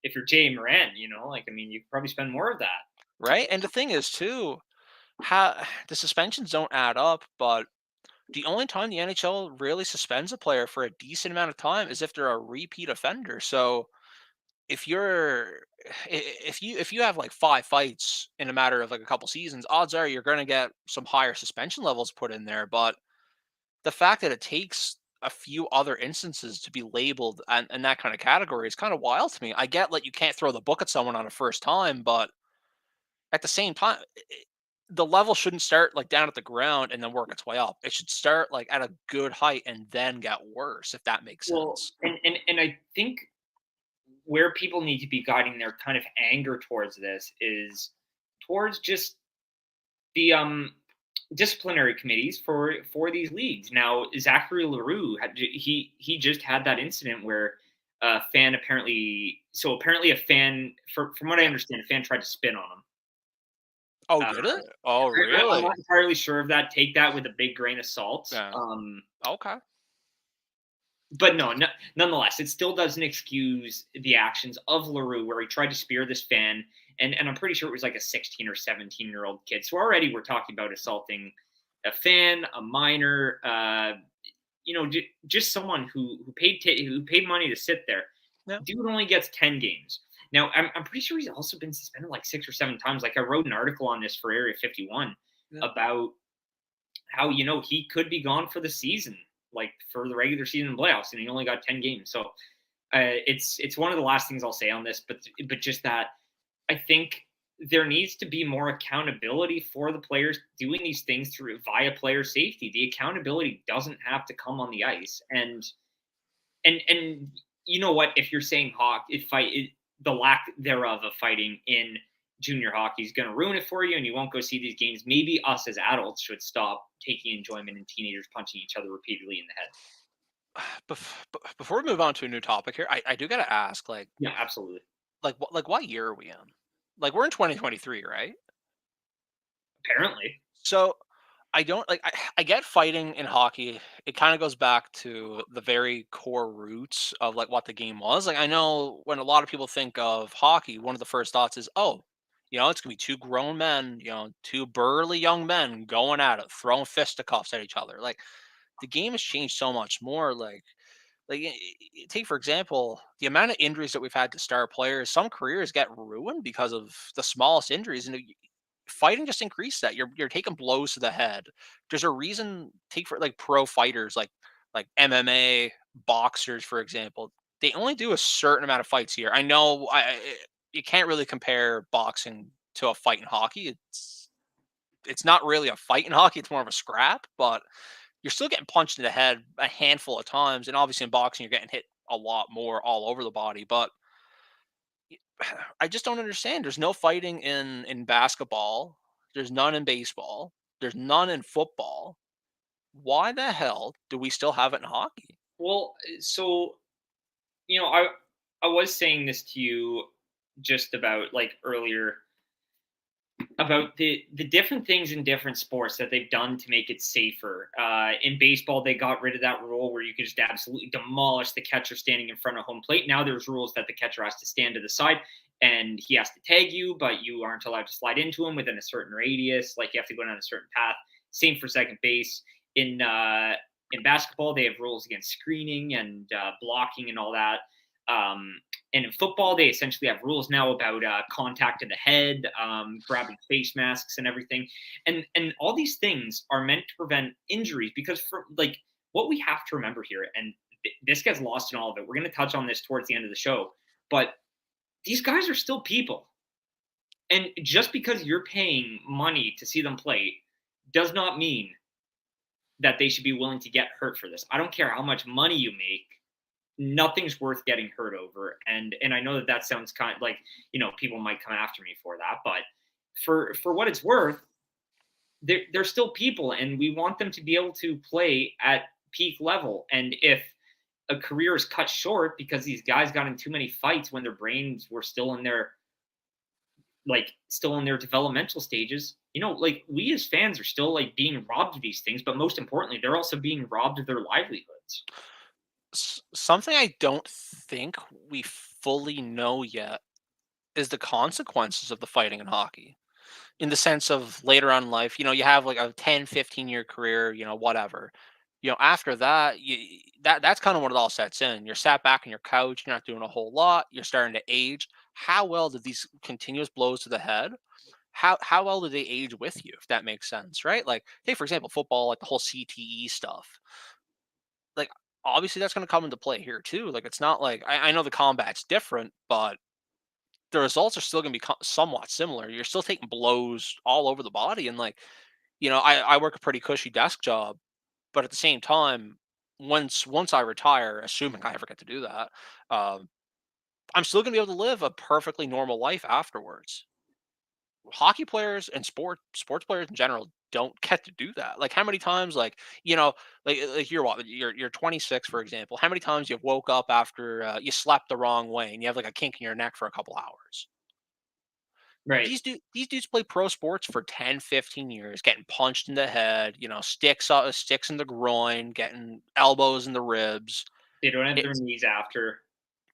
if you're Jay Moran, like, I mean, you could probably spend more of that. right? And the thing is too, how the suspensions don't add up, but the only time the NHL really suspends a player for a decent amount of time is if they're a repeat offender. So if you're if you have like 5 fights in a matter of like a couple seasons, odds are you're going to get some higher suspension levels put in there. But the fact that it takes a few other instances to be labeled and that kind of category is kind of wild to me. I get like you can't throw the book at someone on a first time, but at the same time, the level shouldn't start like down at the ground and then work its way up. It should start like at a good height and then get worse, if that makes Well, sense. and I think where people need to be guiding their kind of anger towards this is towards just the disciplinary committees for these leagues. Now, Zachary Leroux he just had that incident where a fan apparently a fan from what I understand, a fan tried to spin on him. Oh, Uh, did it? Oh, I'm really? not entirely sure of that. Take that with a big grain of salt. Yeah. Okay. But no, nonetheless, it still doesn't excuse the actions of LaRue, where he tried to spear this fan, and I'm pretty sure it was like a 16 or 17-year-old kid. So already we're talking about assaulting a fan, a minor, just someone who paid money to sit there. Yeah. Dude only gets 10 games. Now, I'm pretty sure he's also been suspended like 6 or 7 times. Like I wrote an article on this for Area 51 Yeah. about how he could be gone for the season, like for the regular season and playoffs, and he only got 10 games. So it's one of the last things I'll say on this, but just that I think there needs to be more accountability for the players doing these things through via player safety. The accountability doesn't have to come on the ice, and you know what? If you're saying the lack thereof of fighting in junior hockey is going to ruin it for you, and you won't go see these games. Maybe us as adults should stop taking enjoyment in teenagers punching each other repeatedly in the head. Before we move on to a new topic here, I do gotta ask, Yeah, absolutely. what year are we in? Like we're in 2023, right? Apparently, So I don't like I get fighting in hockey. It kind of goes back to the very core roots of like what the game was. Like I know when a lot of people think of hockey, one of the first thoughts is, oh, it's gonna be two grown men, two burly young men going at it, throwing fisticuffs at each other. Like the game has changed so much more. Take for example the amount of injuries that we've had to star players. Some careers get ruined because of the smallest injuries, and fighting just increased that. You're taking blows to the head. There's a reason. Take for like pro fighters, like MMA boxers, for example. They only do a certain amount of fights here. I know you can't really compare boxing to a fight in hockey. It's not really a fight in hockey. It's more of a scrap, but you're still getting punched in the head a handful of times. And obviously in boxing, you're getting hit a lot more all over the body. But I just don't understand. There's no fighting in basketball. There's none in baseball. There's none in football. Why the hell do we still have it in hockey? well, so I was saying this to you just about like earlier about the different things in different sports that they've done to make it safer. In baseball, they got rid of that rule where you could just absolutely demolish the catcher standing in front of home plate. Now there's rules that the catcher has to stand to the side and he has to tag you, but you aren't allowed to slide into him within a certain radius. Like you have to go down a certain path. Same for second base. In basketball, they have rules against screening and blocking and all that. Um, And in football, they essentially have rules now about contact to the head, grabbing face masks and everything. And all these things are meant to prevent injuries because for like what we have to remember here, and this gets lost in all of it. We're going to touch on this towards the end of the show, but these guys are still people. And just because you're paying money to see them play does not mean that they should be willing to get hurt for this. I don't care how much money you make. Nothing's worth getting hurt over. And I know that that sounds kind of like, people might come after me for that, but for what it's worth, they're still people and we want them to be able to play at peak level. And if a career is cut short because these guys got in too many fights when their brains were still in their developmental stages, like we as fans are still like being robbed of these things, but most importantly, they're also being robbed of their livelihoods. Something I don't think we fully know yet is the consequences of the fighting in hockey. In the sense of later on in life, you have like a 10, 15-year career, whatever. After that, that's kind of when it all sets in. You're sat back on your couch, you're not doing a whole lot, you're starting to age. How well did these continuous blows to the head? How well do they age with you, if that makes sense, right? Like, take for example, football, like the whole CTE stuff. Like, obviously that's going to come into play here too. Like, it's not like I know the combat's different, but the results are still going to be somewhat similar. You're still taking blows all over the body, and like, I work a pretty cushy desk job, but at the same time, once I retire, assuming I ever get to do that, um, I'm still going to be able to live a perfectly normal life afterwards. Hockey players and sports players in general don't get to do that. Like, how many times, like, you're 26, for example. How many times you woke up after you slept the wrong way and you have like a kink in your neck for a couple hours? Right. These dudes play pro sports for 10, 15 years, getting punched in the head, sticks in the groin, getting elbows in the ribs. They don't have their It's knees after.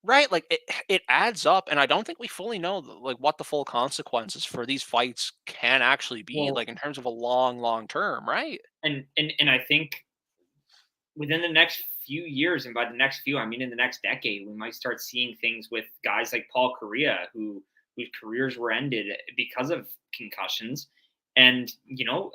right, like it adds up, and I don't think we fully know like what the full consequences for these fights can actually be, Well, like in terms of a long, long term, right? and I think within the next few years, and by the next few, I mean in the next decade, we might start seeing things with guys like Paul Correa, whose careers were ended because of concussions. And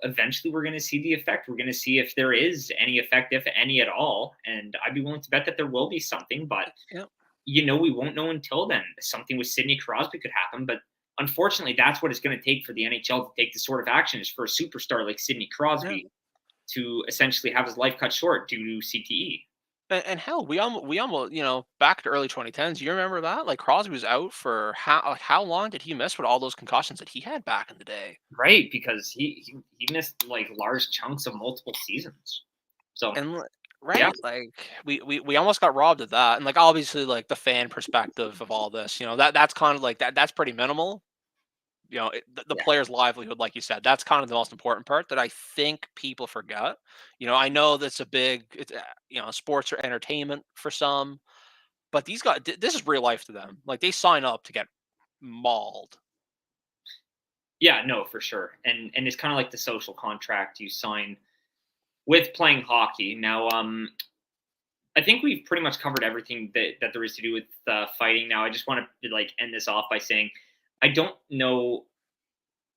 eventually, we're going to see the effect. We're going to see if there is any effect, if any at all. And I'd be willing to bet that there will be something, but Yeah, we won't know until then. Something with Sidney Crosby could happen, but unfortunately, that's what it's going to take for the NHL to take this sort of action. Is for a superstar like Sidney yeah. Crosby to essentially have his life cut short due to CTE. And hell, we almost, back to early 2010s. You remember that? Like, Crosby was out for how long did he miss with all those concussions that he had back in the day? Right, because he missed like large chunks of multiple seasons. So And yeah, right, like we almost got robbed of that. And like, obviously, like the fan perspective of all this, that's kind of like that's pretty minimal. The yeah, player's livelihood, like you said, that's kind of the most important part that I think people forget. I know that's a big, sports or entertainment for some, but these guys, this is real life to them. Like, they sign up to get mauled. yeah. No, for sure. And it's kind of like the social contract you sign with playing hockey. Now, I think we've pretty much covered everything that there is to do with fighting. Now, I just want to like end this off by saying I don't know,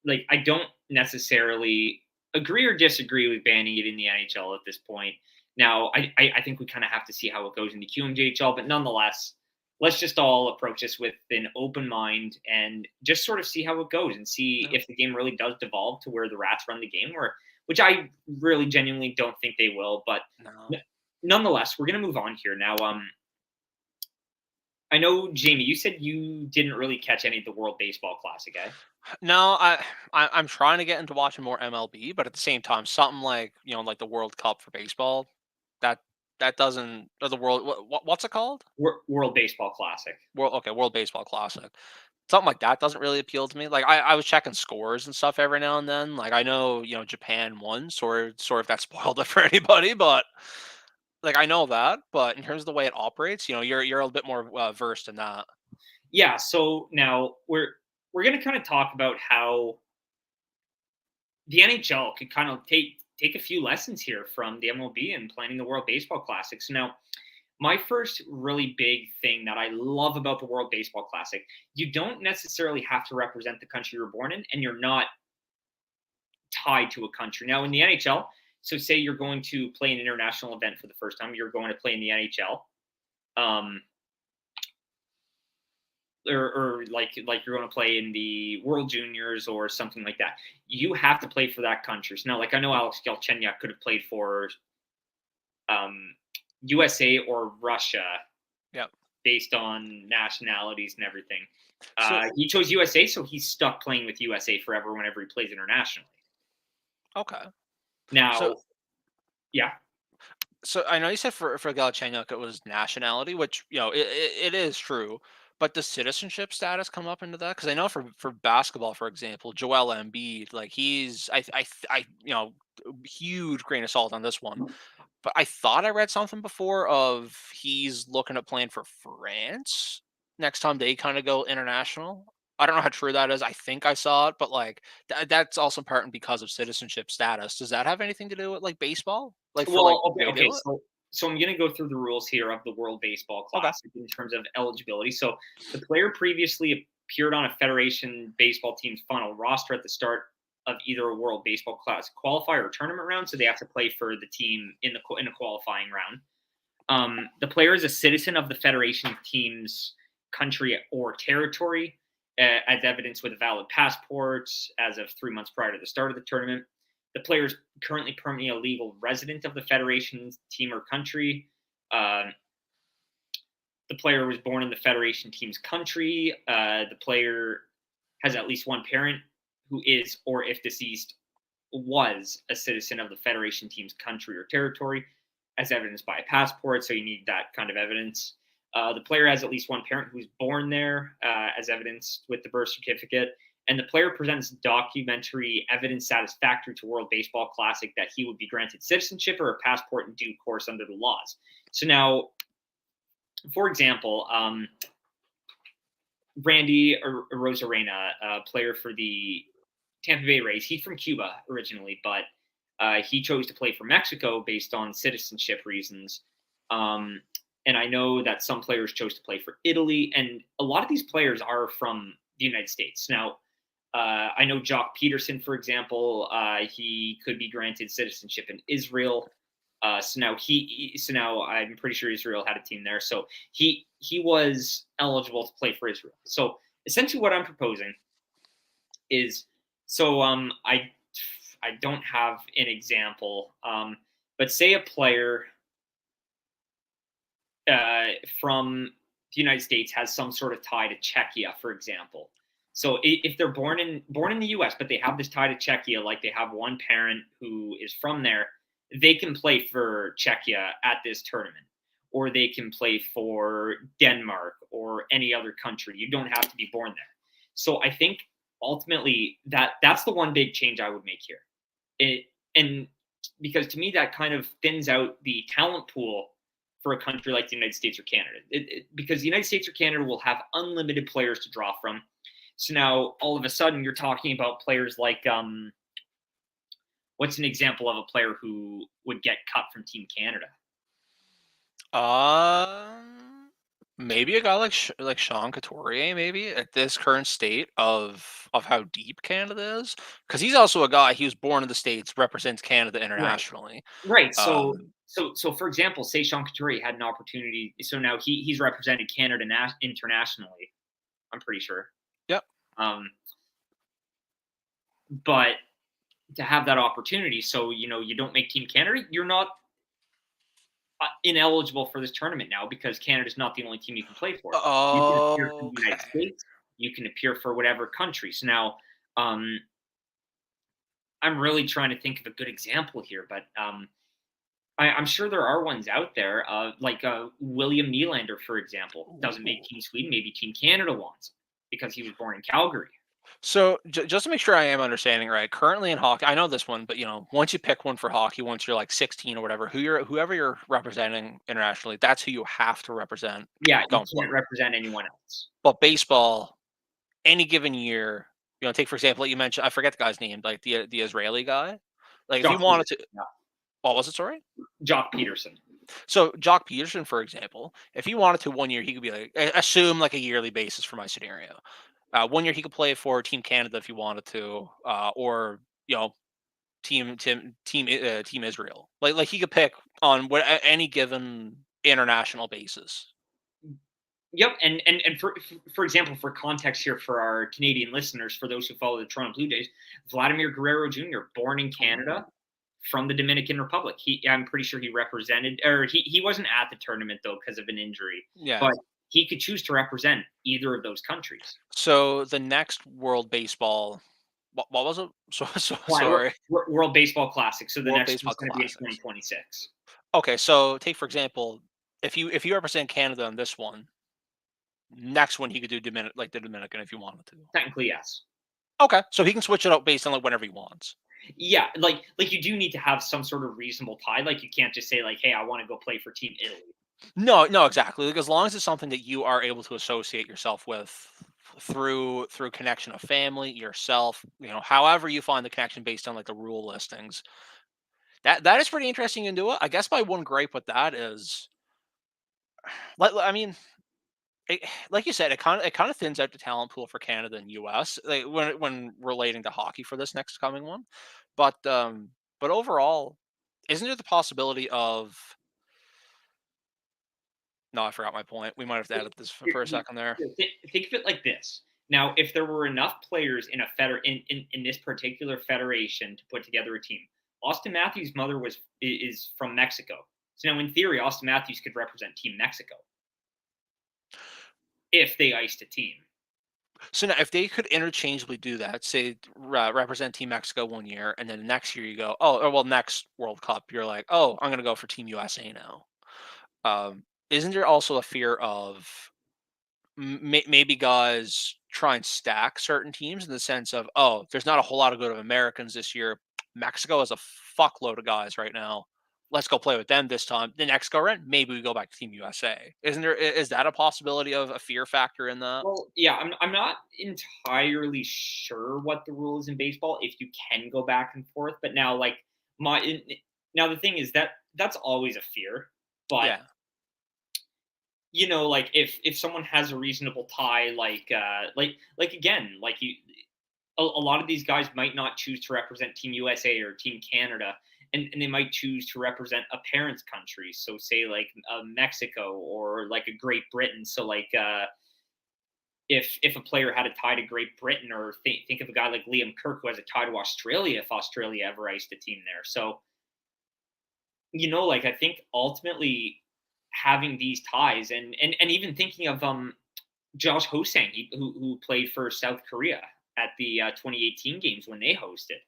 like I don't necessarily agree or disagree with banning it in the NHL at this point. Now, I think we kind of have to see how it goes in the QMJHL, but nonetheless, let's just all approach this with an open mind and just sort of see how it goes and see No, if the game really does devolve to where the Rats run the game, or which I really genuinely don't think they will. But no. nonetheless, we're gonna move on here now. I know Jamie, you said you didn't really catch any of the World Baseball Classic, eh? No, I'm trying to get into watching more MLB, but at the same time, something like like the World Cup for baseball, that that doesn't, or the world, what's it called? World Baseball Classic. World Baseball Classic. Something like that doesn't really appeal to me. Like, I was checking scores and stuff every now and then. Like, I know, Japan won, sort of that spoiled it for anybody, but like, I know that. But in terms of the way it operates, you're a bit more versed in that. Yeah, so now we're going to kind of talk about how the NHL could kind of take a few lessons here from the MLB and planning the World Baseball Classic. So now My first really big thing that I love about the World Baseball Classic, you don't necessarily have to represent the country you're born in, and you're not tied to a country. Now, in the NHL, so say you're going to play an international event for the first time, you're going to play in the NHL, um, or like you're going to play in the World Juniors or something like that. You have to play for that country. So now, like I know Alex Galchenyuk could have played for um, USA or Russia Yep. based on nationalities and everything. So He chose USA, so he's stuck playing with USA forever whenever he plays internationally. okay. So Now, yeah, so I know you said for Galchenyuk it was nationality, which it is true. But does citizenship status come up into that? Because I know for basketball, for example, Joel Embiid, like he's huge grain of salt on this one. But I thought I read something before of he's looking at playing for France next time they kind of go international. I don't know how true that is. I think I saw it, but like that's also part and because of citizenship status. Does that have anything to do with like baseball? Like for like well, they okay. do it? So I'm going to go through the rules here of the World Baseball Okay. Classic in terms of eligibility. So the player previously appeared on a Federation baseball team's final roster at the start of either a World Baseball Classic qualifier or tournament round. So they have to play for the team in a qualifying round. The player is a citizen of the Federation team's country or territory, as evidenced with a valid passport as of 3 months prior to the start of the tournament. The player is currently permanently a legal resident of the Federation's team or country. Uh, the player was born in the Federation team's country. The player has at least one parent who is, or if deceased, was a citizen of the Federation team's country or territory, as evidenced by a passport. So you need that kind of evidence. The player has at least one parent who's born there, as evidenced with the birth certificate. And the player presents documentary evidence satisfactory to World Baseball Classic that he would be granted citizenship or a passport in due course under the laws. So now, for example, Randy Rosarena, a player for the Tampa Bay Rays. He's from Cuba originally, but he chose to play for Mexico based on citizenship reasons. Um, and I know that some players chose to play for Italy, and a lot of these players are from the United States. Now, I know Jock Peterson, for example, he could be granted citizenship in Israel. So now I'm pretty sure Israel had a team there. So he was eligible to play for Israel. So essentially, what I'm proposing is I don't have an example, but say a player from the United States has some sort of tie to Czechia, for example. So if they're born in the U.S. but they have this tie to Czechia, like they have one parent who is from there, they can play for Czechia at this tournament, or they can play for Denmark or any other country. You don't have to be born there. So I think ultimately that's the one big change I would make here. And because to me that kind of thins out the talent pool for a country like the United States or Canada. Because the United States or Canada will have unlimited players to draw from. So now all of a sudden you're talking about players like what's an example of a player who would get cut from Team Canada? Maybe a guy like Sean Couturier, maybe at this current state of how deep Canada is, because he's also a guy. He was born in the States, represents Canada Right. internationally. Right. Um, So for example, say Sean Couturier had an opportunity. So now he's represented Canada internationally. I'm pretty sure. yep. Um, but to have that opportunity, so you don't make Team Canada, you're not ineligible for this tournament now because Canada's not the only team you can play for. You can appear for the United Okay. States. You can appear for whatever country. So now, um, I'm really trying to think of a good example here, but I'm sure there are ones out there, like William Nylander, for example, doesn't make Ooh. Team Sweden. Maybe Team Canada wants him because he was born in Calgary. So just to make sure I am understanding right, currently in hockey, I know this one, but once you pick one for hockey, once you're like 16 or whatever, whoever you're representing internationally, that's who you have to represent Yeah, you going can't forward. represent anyone else. But baseball, any given year, take for example, like you mentioned, I forget the guy's name, like the Israeli guy. Like if you Jock wanted to, Peterson. Yeah. what was it? Sorry. Jock Peterson. So Jock Peterson, for example, if he wanted to 1 year, he could be like assume like a yearly basis for my scenario. 1 year he could play for Team Canada if he wanted to, or you know Team Israel. Like he could pick on any given international basis. Yep, and for example, for context here for our Canadian listeners, for those who follow the Toronto Blue Jays, Vladimir Guerrero Jr., born in Canada, Ooh. from the Dominican Republic. I'm pretty sure he represented, or he wasn't at the tournament though because of an injury, Yeah. but he could choose to represent either of those countries. So the next World Baseball, what was it? So World, sorry, World Baseball Classic. So the World next Baseball one's going to be in Classics. 2026. Okay, so take for example, if you represent Canada in this one, next one he could do the Dominican if you wanted to. Technically, yes. Okay, so he can switch it out based on like whenever he wants. Yeah, like you do need to have some sort of reasonable tie. Like you can't just say like, "Hey, I want to go play for Team Italy." No, no, exactly. Like as long as it's something that you are able to associate yourself with through connection of family, yourself, however you find the connection based on like the rule listings. That is pretty interesting into it. I guess my one gripe with that is, I mean, like you said, it kind of thins out the talent pool for Canada and U.S. Like when relating to hockey for this next coming one, but overall, isn't there the possibility of? No, I forgot my point. We might have to edit this for a second there. Think of it like this. Now, if there were enough players in a in this particular federation to put together a team, Austin Matthews' mother is from Mexico. So now, in theory, Austin Matthews could represent Team Mexico if they iced a team. So now, if they could interchangeably do that, say represent Team Mexico 1 year, and then the next year you go, oh, well, next World Cup, you're like, oh, I'm gonna go for Team USA now. Isn't there also a fear of maybe guys try and stack certain teams in the sense of, oh, there's not a whole lot of good of Americans this year. Mexico has a fuckload of guys right now. Let's go play with them this time. The next go around, maybe we go back to Team USA. Isn't there? Is that a possibility of a fear factor in that? Well, yeah, I'm not entirely sure what the rule is in baseball if you can go back and forth. But now, like now the thing is that that's always a fear. But Yeah. like if someone has a reasonable tie, like again, like a lot of these guys might not choose to represent Team USA or Team Canada, and they might choose to represent a parent's country. So say like Mexico or like a Great Britain. So like if a player had a tie to Great Britain, or think of a guy like Liam Kirk who has a tie to Australia if Australia ever iced a team there. So like I think ultimately having these ties and even thinking of Josh Hosang, who played for South Korea at the 2018 games when they hosted.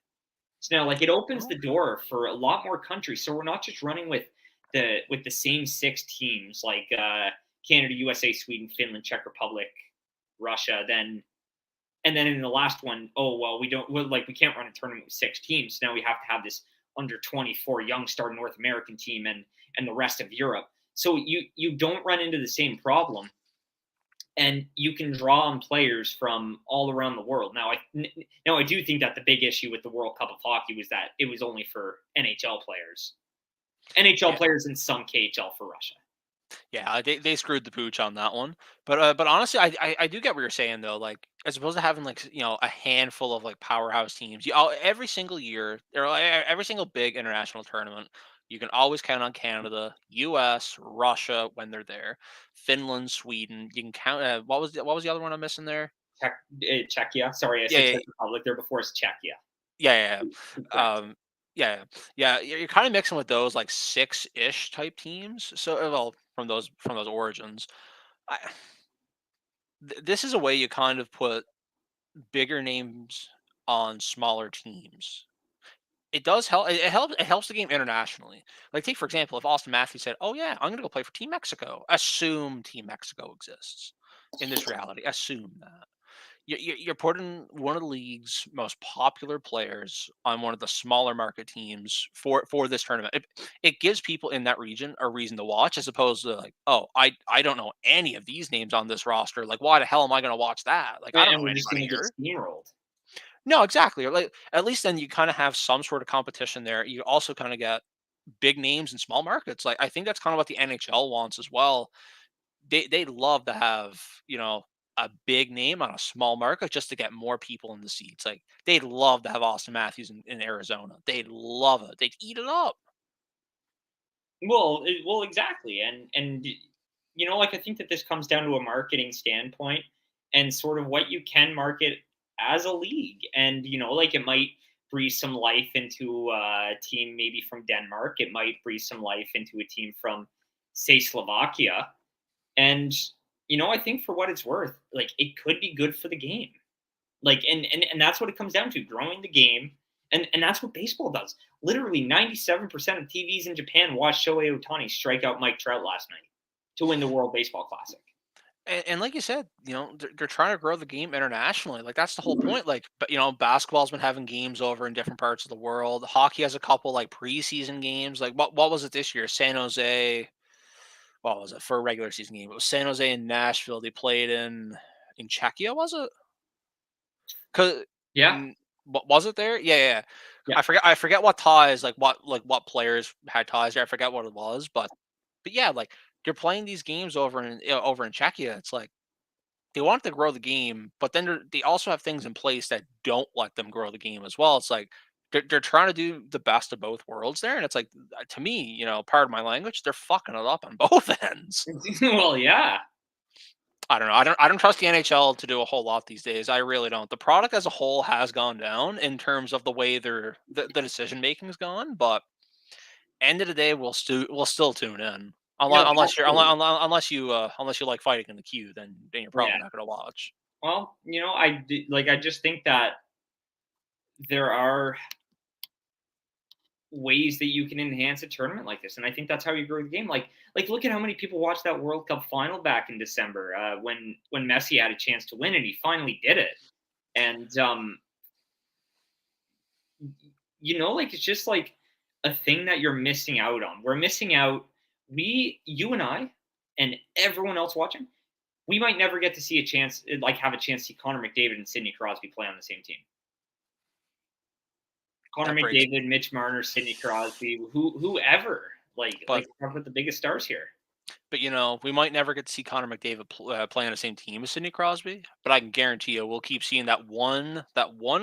So now, like, it opens Oh, the door for a lot more countries. So we're not just running with the same six teams like Canada, USA, Sweden, Finland, Czech Republic, Russia. And then in the last one, oh well, we can't run a tournament with six teams. Now we have to have this under 24 young star North American team and the rest of Europe. So you don't run into the same problem, and you can draw on players from all around the world. Now I do think that the big issue with the World Cup of Hockey was that it was only for NHL yeah. players, and some KHL for Russia. Yeah, they screwed the pooch on that one. But honestly, I do get what you're saying though. Like as opposed to having like a handful of like powerhouse teams, every single year or every single big international tournament, you can always count on Canada, U.S., Russia when they're there, Finland, Sweden. You can count. What was the other one I'm missing there? Czechia. Sorry, I Yeah, said yeah, Czech Republic there before. It's Czechia. yeah, Correct. yeah, yeah. You're kind of mixing with those like six-ish type teams. So well, from those origins. I, this is a way you kind of put bigger names on smaller teams. It does help. It helps. It helps the game internationally. Like take for example, if Austin Matthews said, "Oh yeah, I'm going to go play for Team Mexico," assume Team Mexico exists in this reality. Assume that you're putting one of the league's most popular players on one of the smaller market teams for this tournament. It gives people in that region a reason to watch, as opposed to like, oh, I don't know any of these names on this roster. Like, why the hell am I going to watch that? Like, I don't And know we're just anybody going to get here. steamrolled. No, exactly. Or like, at least then you kind of have some sort of competition there. You also kind of get big names in small markets. Like I think that's kind of what the NHL wants as well. They love to have, a big name on a small market just to get more people in the seats. Like they'd love to have Austin Matthews in Arizona. They'd love it. They'd eat it up. Well, exactly, and like I think that this comes down to a marketing standpoint and sort of what you can market as a league, and like it might breathe some life into a team maybe from Denmark. It might breathe some life into a team from, say, Slovakia, and I think for what it's worth, like it could be good for the game. Like, and that's what it comes down to, growing the game, and that's what baseball does. Literally, 97% of TVs in Japan watched Shohei Ohtani strike out Mike Trout last night to win the World Baseball Classic. And like you said, they're trying to grow the game internationally. Like that's the whole point. Like, but basketball's been having games over in different parts of the world. Hockey has a couple like preseason games. Like what was it this year? San Jose. What was it for a regular season game? It was San Jose and Nashville. They played in Czechia, was it? Cause Yeah, what was it there? Yeah, yeah, yeah. yeah. I forget what ties, like what players had ties there. I forget what it was, but yeah, like you're playing these games over in Czechia. It's like they want to grow the game, but then they also have things in place that don't let them grow the game as well. It's like they're trying to do the best of both worlds there, and it's like to me, part of my language, they're fucking it up on both ends. Well, yeah. I don't know. I don't trust the NHL to do a whole lot these days. I really don't. The product as a whole has gone down in terms of the way the decision making's gone, but end of the day, we'll still tune in. No, absolutely. Unless you like fighting in the queue, then you're Yeah. probably not going to watch. Well, I just think that there are ways that you can enhance a tournament like this, and I think that's how you grow the game. Like look at how many people watched that World Cup final back in December, when Messi had a chance to win, and he finally did it. And like it's just like a thing that you're missing out on. We're missing out. You and I, and everyone else watching, we might never get to see have a chance to see Connor McDavid and Sidney Crosby play on the same team. Connor That breaks. McDavid, Mitch Marner, Sidney Crosby, whoever. Like But talk about the biggest stars here. we might never get to see Connor McDavid play on the same team as Sidney Crosby. But I can guarantee you, we'll keep seeing that one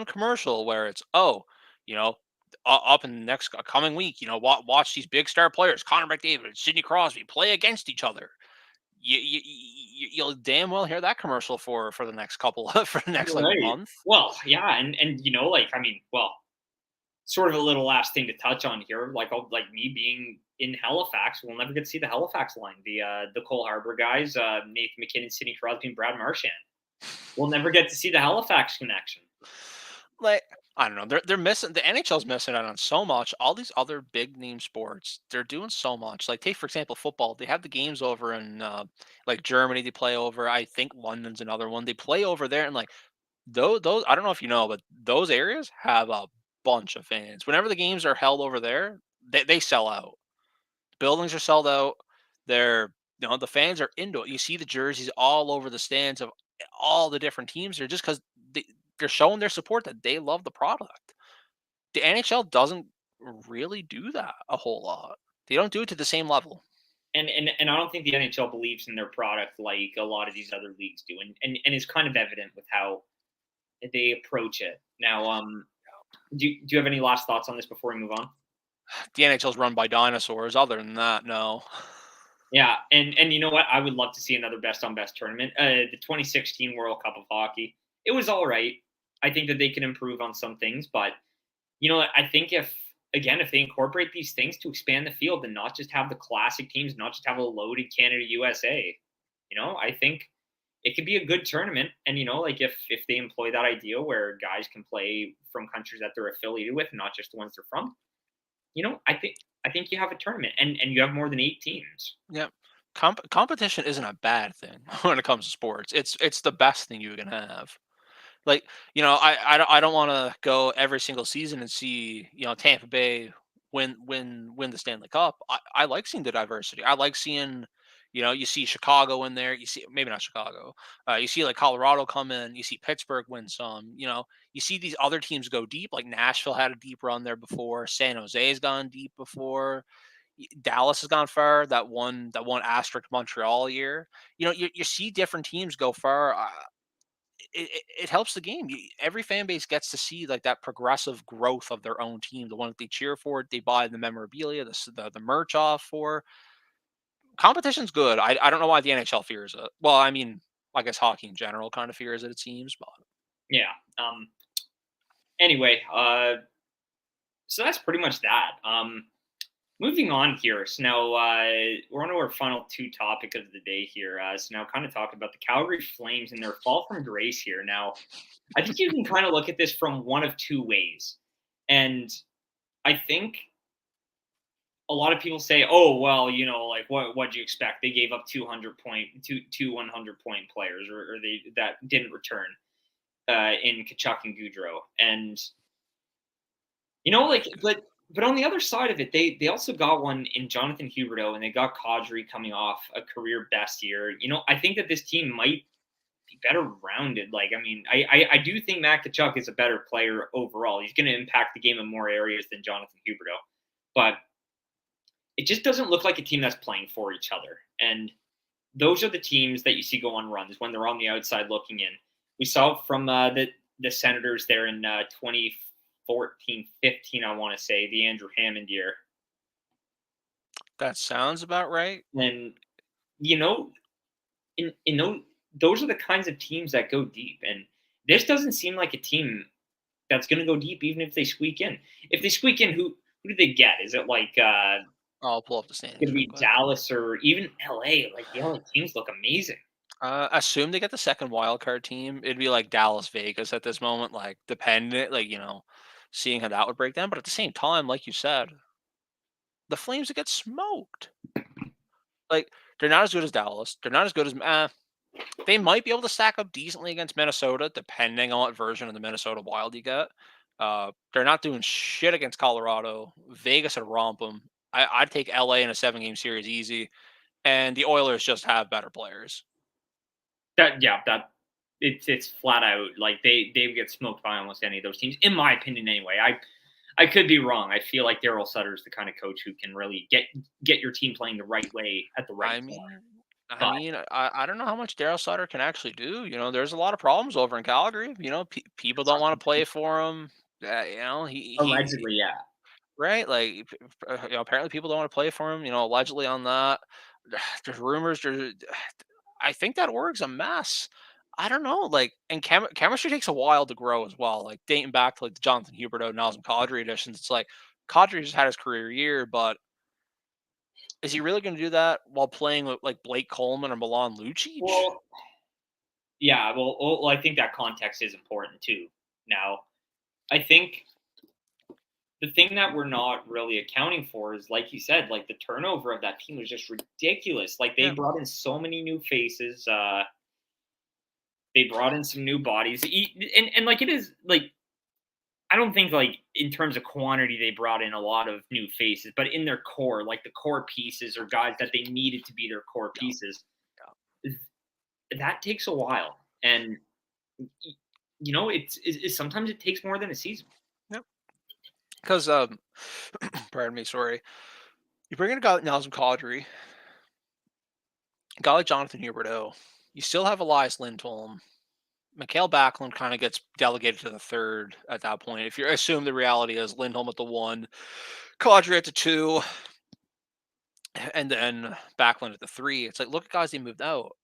commercial where it's up in the next coming week. Watch these big star players, Connor McDavid, and Sidney Crosby, play against each other. You'll damn well hear that commercial for the next couple for the next like Right. month. Well, yeah, and sort of a little last thing to touch on here, like me being in Halifax, we'll never get to see the Halifax line, the Cole Harbor guys, Nathan McKinnon, Sidney Crosby, and Brad Marchand. We'll never get to see the Halifax connection. Like I don't know, they're missing the NHL's missing out on so much. All these other big name sports, they're doing so much. Like take for example football. They have the games over in like Germany. They play over. I think London's another one. They play over there, and like those I don't know if you know, but those areas have a bunch of fans. Whenever the games are held over there, they sell out. Buildings are sold out. They're the fans are into it. You see the jerseys all over the stands of all the different teams. They're just because they're showing their support that they love the product. The NHL doesn't really do that a whole lot. They don't do it to the same level. And I don't think the NHL believes in their product like a lot of these other leagues do, and it's kind of evident with how they approach it. Now, do you have any last thoughts on this before we move on? The NHL is run by dinosaurs. Other than that, no. Yeah, and you know what? I would love to see another best on best tournament. The 2016 World Cup of Hockey, it was all right. I think that they can improve on some things, but I think if they incorporate these things to expand the field and not just have the classic teams, not just have a loaded Canada USA, I think it could be a good tournament. And like if they employ that idea where guys can play from countries that they're affiliated with, not just the ones they're from, I think you have a tournament, and you have more than 8 teams. Yeah. Competition isn't a bad thing when it comes to sports. It's the best thing you can have. Like, I don't want to go every single season and see, Tampa Bay win the Stanley Cup. I like seeing the diversity. I like seeing, You see Chicago in there. You see maybe not Chicago. You see like Colorado come in. You see Pittsburgh win some. You see these other teams go deep. Like Nashville had a deep run there before. San Jose's gone deep before. Dallas has gone far. That one asterisk Montreal year. You see different teams go far. It helps the game. Every fan base gets to see like that progressive growth of their own team, the one that they cheer for, they buy the memorabilia, the merch off for. Competition's good. I don't know why the NHL fears it. Well, I mean, I guess hockey in general kind of fears it. It seems, but Yeah. Anyway, so that's pretty much that. Moving on here. So now we're on to our final two topic of the day here. So now kind of talk about the Calgary Flames and their fall from grace here. Now, I think you can kind of look at this from one of two ways. And I think a lot of people say, "Oh, well, like what do you expect? They gave up 100 point players, or they that didn't return in Kachuk and Goudreau." And like, but on the other side of it, they also got one in Jonathan Huberdeau, and they got Kadri coming off a career best year. I think that this team might be better rounded. Like, I mean, I do think Matt Kachuk is a better player overall. He's going to impact the game in more areas than Jonathan Huberdeau, but it just doesn't look like a team that's playing for each other. And those are the teams that you see go on runs when they're on the outside looking in. We saw from the Senators there in 2014, 15, I want to say, the Andrew Hammond year. that sounds about right. And, you know, in those are the kinds of teams that go deep. And this doesn't seem like a team that's going to go deep, even if they squeak in. If they squeak in, who do they get? Is it like I'll pull up the going standings to real be quick. Dallas or even LA? Like the LA teams look amazing. Assume they get the second wild card team. It'd be like Dallas, Vegas at this moment, like dependent, like seeing how that would break down. But at the same time, like you said, the Flames would get smoked. Like they're not as good as Dallas. They're not as good as they might be able to stack up decently against Minnesota, depending on what version of the Minnesota Wild you get. They're not doing shit against Colorado. Vegas would romp them. I'd take LA in a 7-game series easy, and the Oilers just have better players. That it's flat out like they get smoked by almost any of those teams, in my opinion. Anyway, I could be wrong. I feel like Daryl Sutter is the kind of coach who can really get your team playing the right way at the right I time. mean, I But mean, I don't know how much Daryl Sutter can actually do. There's a lot of problems over in Calgary. People don't want to play for him. He allegedly, yeah. right? Like, apparently people don't want to play for him. Allegedly on that. There's rumors. I think that org's a mess. I don't know. Like, and chemistry takes a while to grow as well. Like dating back to like the Jonathan Huberdeau, Nazem Kadri editions. It's like Kadri just had his career year, but is he really going to do that while playing with like Blake Coleman or Milan Lucic? Well, yeah. Well, I think that context is important too. Now, I think the thing that we're not really accounting for is, like you said, like the turnover of that team was just ridiculous. Like they Yeah. brought in so many new faces. They brought in some new bodies, and like it is like I don't think like in terms of quantity they brought in a lot of new faces, but in their core, like the core pieces or guys that they needed to be their core Yeah. pieces, that takes a while, and it's sometimes it takes more than a season. Yeah. Because pardon me, sorry. You bring in a guy like Nazem Kadri, a guy like Jonathan Huberdeau. You still have Elias Lindholm. Mikhail Backlund kind of gets delegated to the third at that point. If you assume the reality is Lindholm at the 1, Kadri at the 2, and then Backlund at the 3, it's like look at guys they moved out.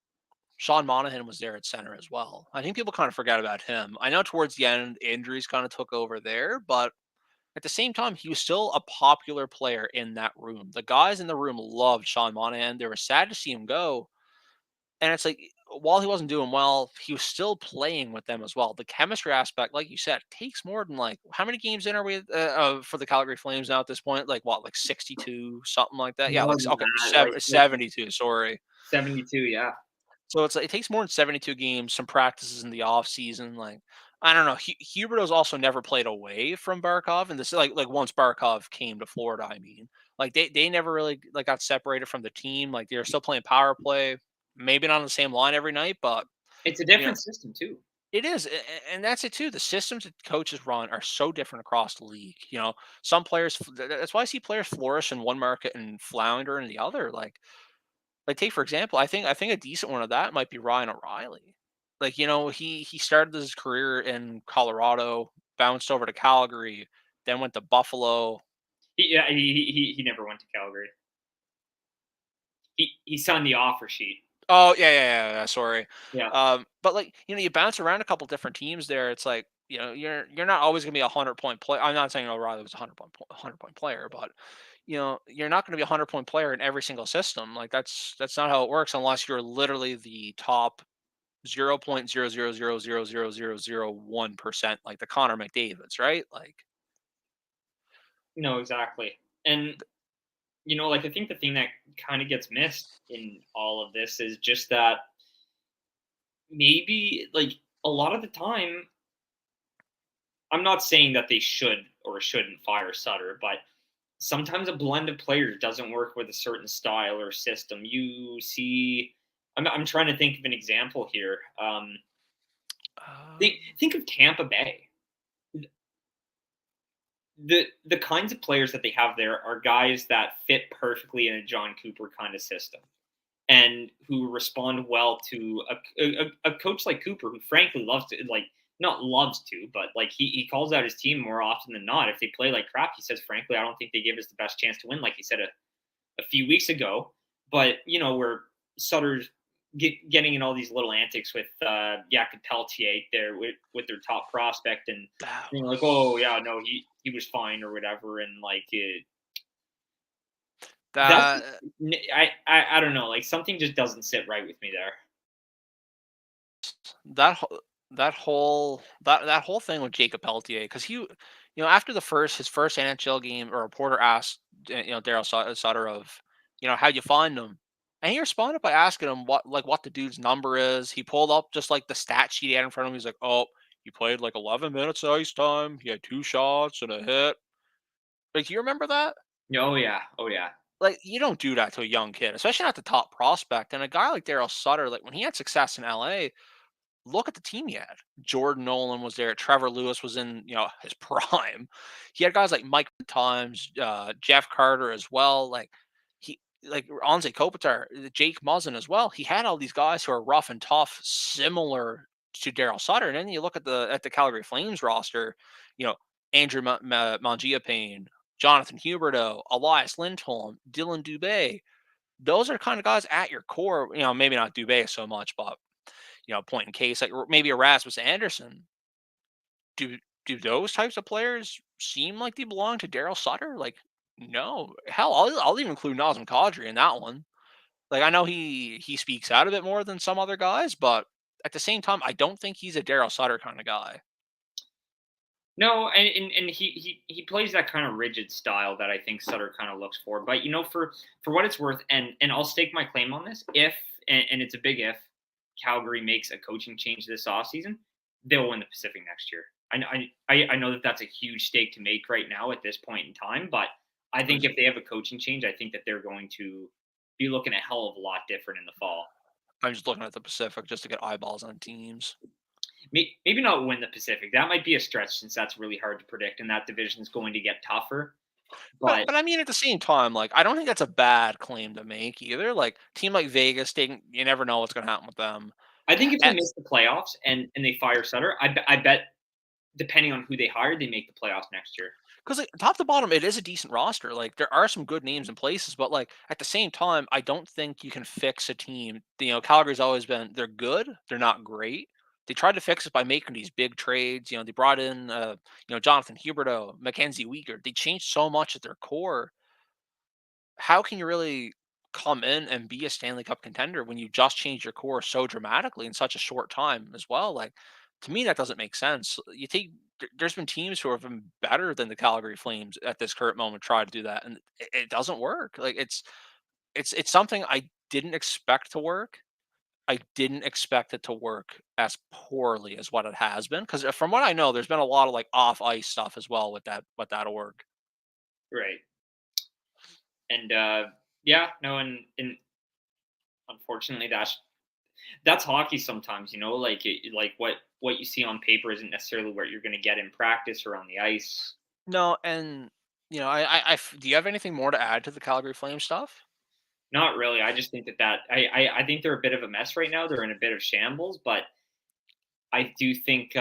Sean Monahan was there at center as well. I think people kind of forget about him. I know towards the end injuries kind of took over there, but at the same time, he was still a popular player in that room. The guys in the room loved Sean Monahan. They were sad to see him go. And it's like, while he wasn't doing well, he was still playing with them as well. The chemistry aspect, like you said, takes more than like how many games in are we for the Calgary Flames now at this point? Like what, like 62, something like that? Yeah, More like than okay, that, like 72. Sorry. 72, yeah. So it's like it takes more than 72 games, some practices in the off season. Like I don't know. Huberto's also never played away from Barkov, and this is like once Barkov came to Florida. I mean, like they never really like got separated from the team. Like they're still playing power play, maybe not on the same line every night, but It's a you know different system too. it is, and that's it too. The systems that coaches run are so different across the league. Some players. That's why I see players flourish in one market and flounder in the other. Like take for example, I think a decent one of that might be Ryan O'Reilly. Like, he started his career in Colorado, bounced over to Calgary, then went to Buffalo. Yeah, he never went to Calgary. He signed the offer sheet. Oh, yeah, yeah, yeah, yeah, sorry. Yeah. But like, you bounce around a couple different teams there. It's like, you're not always gonna be a 100-point player. I'm not saying O'Reilly was a 100-point player, but you're not going to be a 100-point player in every single system. Like that's not how it works unless you're literally the top 0.000000001%, like the Connor McDavids, right? Like, No, exactly. And like I think the thing that kind of gets missed in all of this is just that maybe like a lot of the time, I'm not saying that they should or shouldn't fire Sutter, but sometimes a blend of players doesn't work with a certain style or system. You see, I'm trying to think of an example here. Think of Tampa Bay. The kinds of players that they have there are guys that fit perfectly in a John Cooper kind of system and who respond well to a coach like Cooper, who frankly loves to like not loves to, but like he calls out his team more often than not. If they play like crap, he says, frankly, I don't think they give us the best chance to win, like he said a few weeks ago. But where Sutter's getting in all these little antics with Jakob Peltier there with their top prospect and that being like, was oh yeah, no, he was fine or whatever, and like that's that I don't know, like something just doesn't sit right with me there. that whole that whole thing with Jacob Peltier, because after his first NHL game, a reporter asked Daryl Sutter of how'd you find him, and he responded by asking him what the dude's number is. He pulled up just like the stat sheet he had in front of him. He's like, oh, he played like 11 minutes of ice time. He had 2 shots and a hit. Like, do you remember that? Oh yeah, oh yeah. Like, you don't do that to a young kid, especially not the top prospect. And a guy like Daryl Sutter, like when he had success in LA, look at the team he had. Jordan Nolan was there. Trevor Lewis was in, his prime. He had guys like Mike Times, Jeff Carter as well. Like Anze Kopitar, Jake Muzzin as well. He had all these guys who are rough and tough, similar to Daryl Sutter. And then you look at the Calgary Flames roster, you know, Andrew Mangiapane, Jonathan Huberdeau, Elias Lindholm, Dylan Dubé. Those are kind of guys at your core. Maybe not Dubé so much, but point in case, like maybe Erasmus Anderson. Do do those types of players seem like they belong to Daryl Sutter? Like, no. Hell, I'll even include Nazem Kadri in that one. Like, I know he speaks out a bit more than some other guys, but at the same time, I don't think he's a Daryl Sutter kind of guy. No, and he plays that kind of rigid style that I think Sutter kind of looks for. But for what it's worth, and I'll stake my claim on this. If and it's a big if, Calgary makes a coaching change this offseason, they'll win the Pacific next year. I know that that's a huge stake to make right now at this point in time, but I think if they have a coaching change, I think that they're going to be looking a hell of a lot different in the fall. I'm just looking at the Pacific just to get eyeballs on teams. Maybe not win the Pacific. That might be a stretch since that's really hard to predict, and that division is going to get tougher. But But but I mean, at the same time, like I don't think that's a bad claim to make either. Like team like Vegas, you never know what's going to happen with them. I think if they And miss the playoffs and they fire Sutter, I bet depending on who they hire, they make the playoffs next year. because like top to bottom, it is a decent roster. Like there are some good names and places, but like at the same time, I don't think you can fix a team. Calgary's always been they're good, they're not great. They tried to fix it by making these big trades. They brought in Jonathan Huberdeau, Mackenzie Weegar. They changed so much at their core. How can you really come in and be a Stanley Cup contender when you just change your core so dramatically in such a short time as well? Like to me, that doesn't make sense. There's been teams who have been better than the Calgary Flames at this current moment try to do that, and it doesn't work. Like it's something I didn't expect to work. I didn't expect it to work as poorly as what it has been. Because from what I know, there's been a lot of like off ice stuff as well with that org. Right. And yeah, no, and unfortunately, that's hockey sometimes. Like like what you see on paper isn't necessarily what you're going to get in practice or on the ice. No, and do you have anything more to add to the Calgary Flames stuff? Not really. I just think I think they're a bit of a mess right now. They're in a bit of shambles, but I do think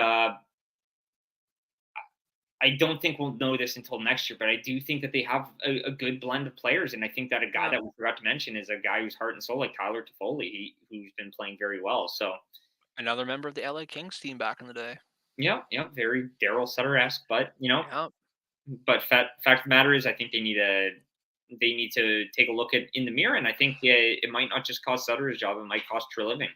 I don't think we'll know this until next year. But I do think that they have a good blend of players, and I think that a guy Yeah. that we forgot to mention is a guy who's heart and soul, like Tyler Toffoli, who's been playing very well. So Another member of the LA Kings team back in the day. yeah, yeah, very Daryl Sutter esque, but Yeah. but fact of the matter is, I think they need to take a look at in the mirror, and I think it might not just cost Sutter his job; it might cost Treliving.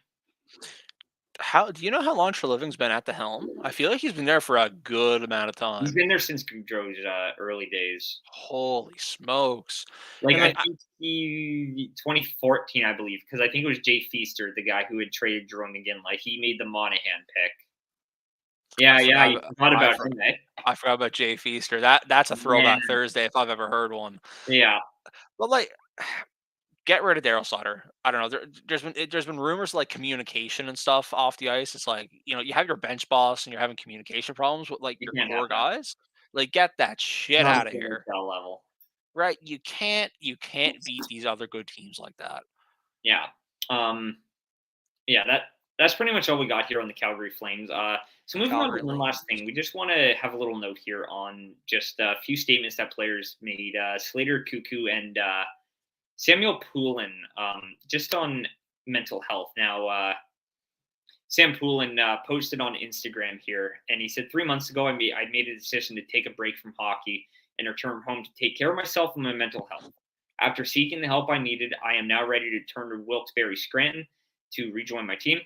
How do you know how long Treliving's been at the helm? I feel like he's been there for a good amount of He's time. been there since Goudreau's early days. Holy smokes. Like And I like think he 2014, I believe, because I think it was Jay Feaster, the guy who had traded Jerome again. Like he made the Monahan pick. I Yeah, yeah, forgot you about forgot I about for, him, eh? I forgot about Jay Feaster. That's a Man, throwback Thursday if I've ever heard one. yeah, But like get rid of Daryl Sutter. I don't know. There's been rumors like communication and stuff off the ice. It's like you have your bench boss and you're having communication problems with like you your can't have core that. guys. Like get that shit Not at out of the here, NHL level. right? You can't beat these other good teams like that. Yeah. Um, yeah, that's pretty much all we got here on the Calgary Flames. So The moving on to Calgary one last Flames. thing, we just want to have a little note here on just a few statements that players made. Slater Cuckoo and Samuel Poulin, just on mental health. Now, Sam Poulin posted on Instagram here, and he said 3 months ago I made a decision to take a break from hockey and return home to take care of myself and my mental health. After seeking the help I needed, I am now ready to turn to Wilkes-Barre Scranton to rejoin my team.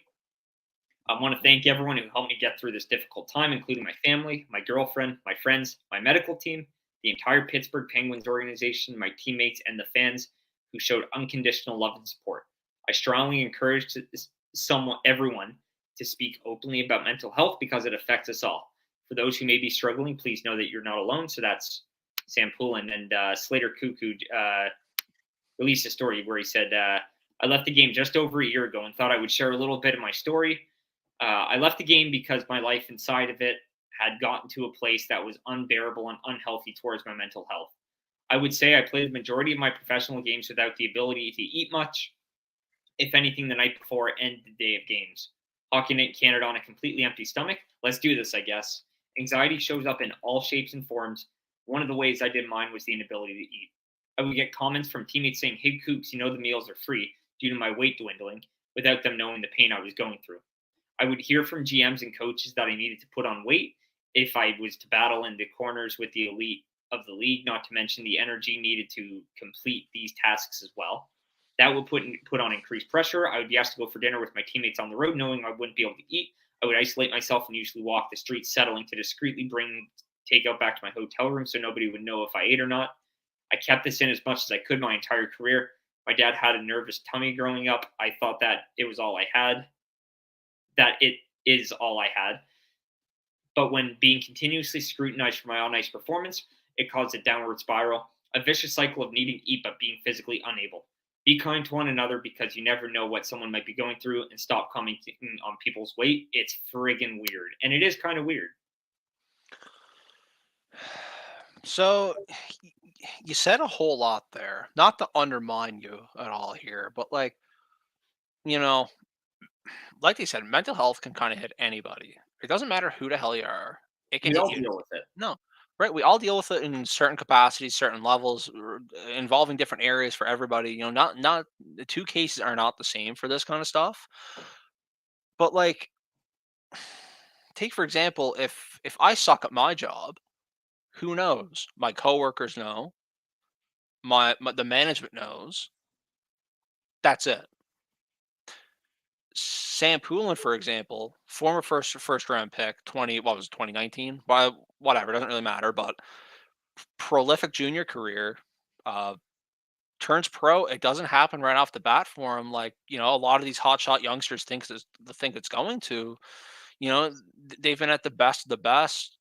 I want to thank everyone who helped me get through this difficult time, including my family, my girlfriend, my friends, my medical team, the entire Pittsburgh Penguins organization, my teammates, and the fans who showed unconditional love and support. I strongly encourage everyone to speak openly about mental health because it affects us all. For those who may be struggling, please know that you're not alone. So that's Sam Poulin and Slater Cuckoo released a story where he said, I left the game just over a year ago and thought I would share a little bit of my story. I left the game because my life inside of it had gotten to a place that was unbearable and unhealthy towards my mental health. I would say I played the majority of my professional games without the ability to eat much, if anything, the night before and the day of games. Hockey Night in Canada on a completely empty stomach. Let's do this, I guess. Anxiety shows up in all shapes and forms. One of the ways I did mine was the inability to eat. I would get comments from teammates saying, Hey, Coops, you know the meals are free due to my weight dwindling, without them knowing the pain I was going through. I would hear from GMs and coaches that I needed to put on weight if I was to battle in the corners with the elite of the league, not to mention the energy needed to complete these tasks as well. That would put on increased pressure. I would be asked to go for dinner with my teammates on the road, knowing I wouldn't be able to eat. I would isolate myself and usually walk the streets, settling to discreetly bring takeout back to my hotel room so nobody would know if I ate or not. I kept this in as much as I could my entire career. My dad had a nervous tummy growing up. I thought that it was all I had, that it is all I had. But when being continuously scrutinized for my on ice performance, it caused a downward spiral, a vicious cycle of needing to eat but being physically unable. Be kind to one another because you never know what someone might be going through, and stop commenting on people's weight. It's friggin' weird. And it is kind of weird. So you said a whole lot there. Not to undermine you at all here, but you know, like they said, mental health can kind of hit anybody. It doesn't matter who the hell you are. It can We hit all you. deal with it. No, right? We all deal with it in certain capacities, certain levels, involving different areas for everybody. Not the two cases are not the same for this kind of stuff. But take for example, if I suck at my job, who knows? My coworkers know. My the management knows. That's it. Sam Poulin, for example, former first round pick, 2019? Well, whatever, doesn't really matter, but prolific junior career, uh, turns pro, it doesn't happen right off the bat for him. Like, a lot of these hotshot youngsters think it's going to. They've been at the best of the best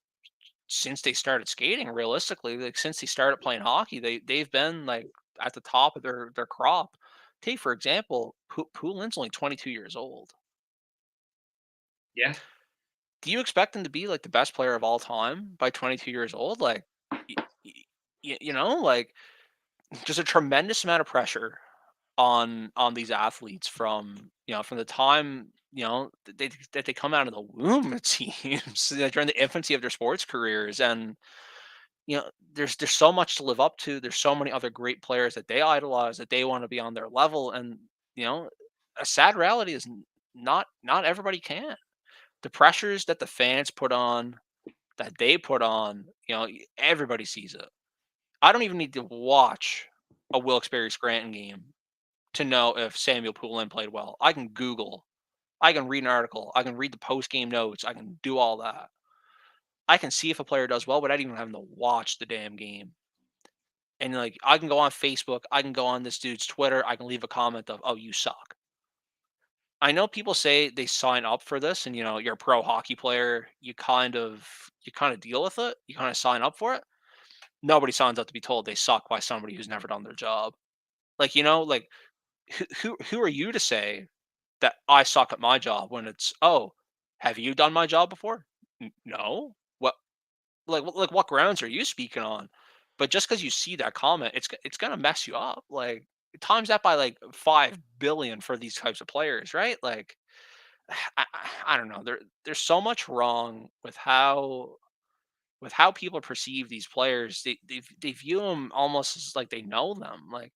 since they started skating. Realistically, like since they started playing hockey, they've been like at the top of their crop. Take for example, Poulin's only 22 years old. Yeah. Do you expect him to be like the best player of all time by 22 years old? Like, y- y- like just a tremendous amount of pressure on these athletes from the time that they come out of the womb, it seems, during the infancy of their sports careers. And there's so much to live up to. There's so many other great players that they idolize, that they want to be on their level. And you know a sad reality is not everybody can. The pressures that the fans put on, that they put on, everybody sees it. I don't even need to watch a Wilkes-Barre Scranton game to know if Samuel Poulin played well. I can Google, I can read an article, I can read the post game notes, I can do all that. I can see if a player does well, but I didn't even have to watch the damn game. And like, I can go on Facebook, I can go on this dude's Twitter, I can leave a comment of, "Oh, you suck." I know people say they sign up for this, and you're a pro hockey player, you kind of deal with it, you kind of sign up for it. Nobody signs up to be told they suck by somebody who's never done their job. Like, like who are you to say that I suck at my job when it's, "Oh, have you done my job before?" No. What, like what grounds are you speaking on? But just because you see that comment, it's gonna mess you up. Like, times that by like 5 billion for these types of players, right? Like, I don't know. There's so much wrong with how people perceive these players. They view them almost as like they know them. Like,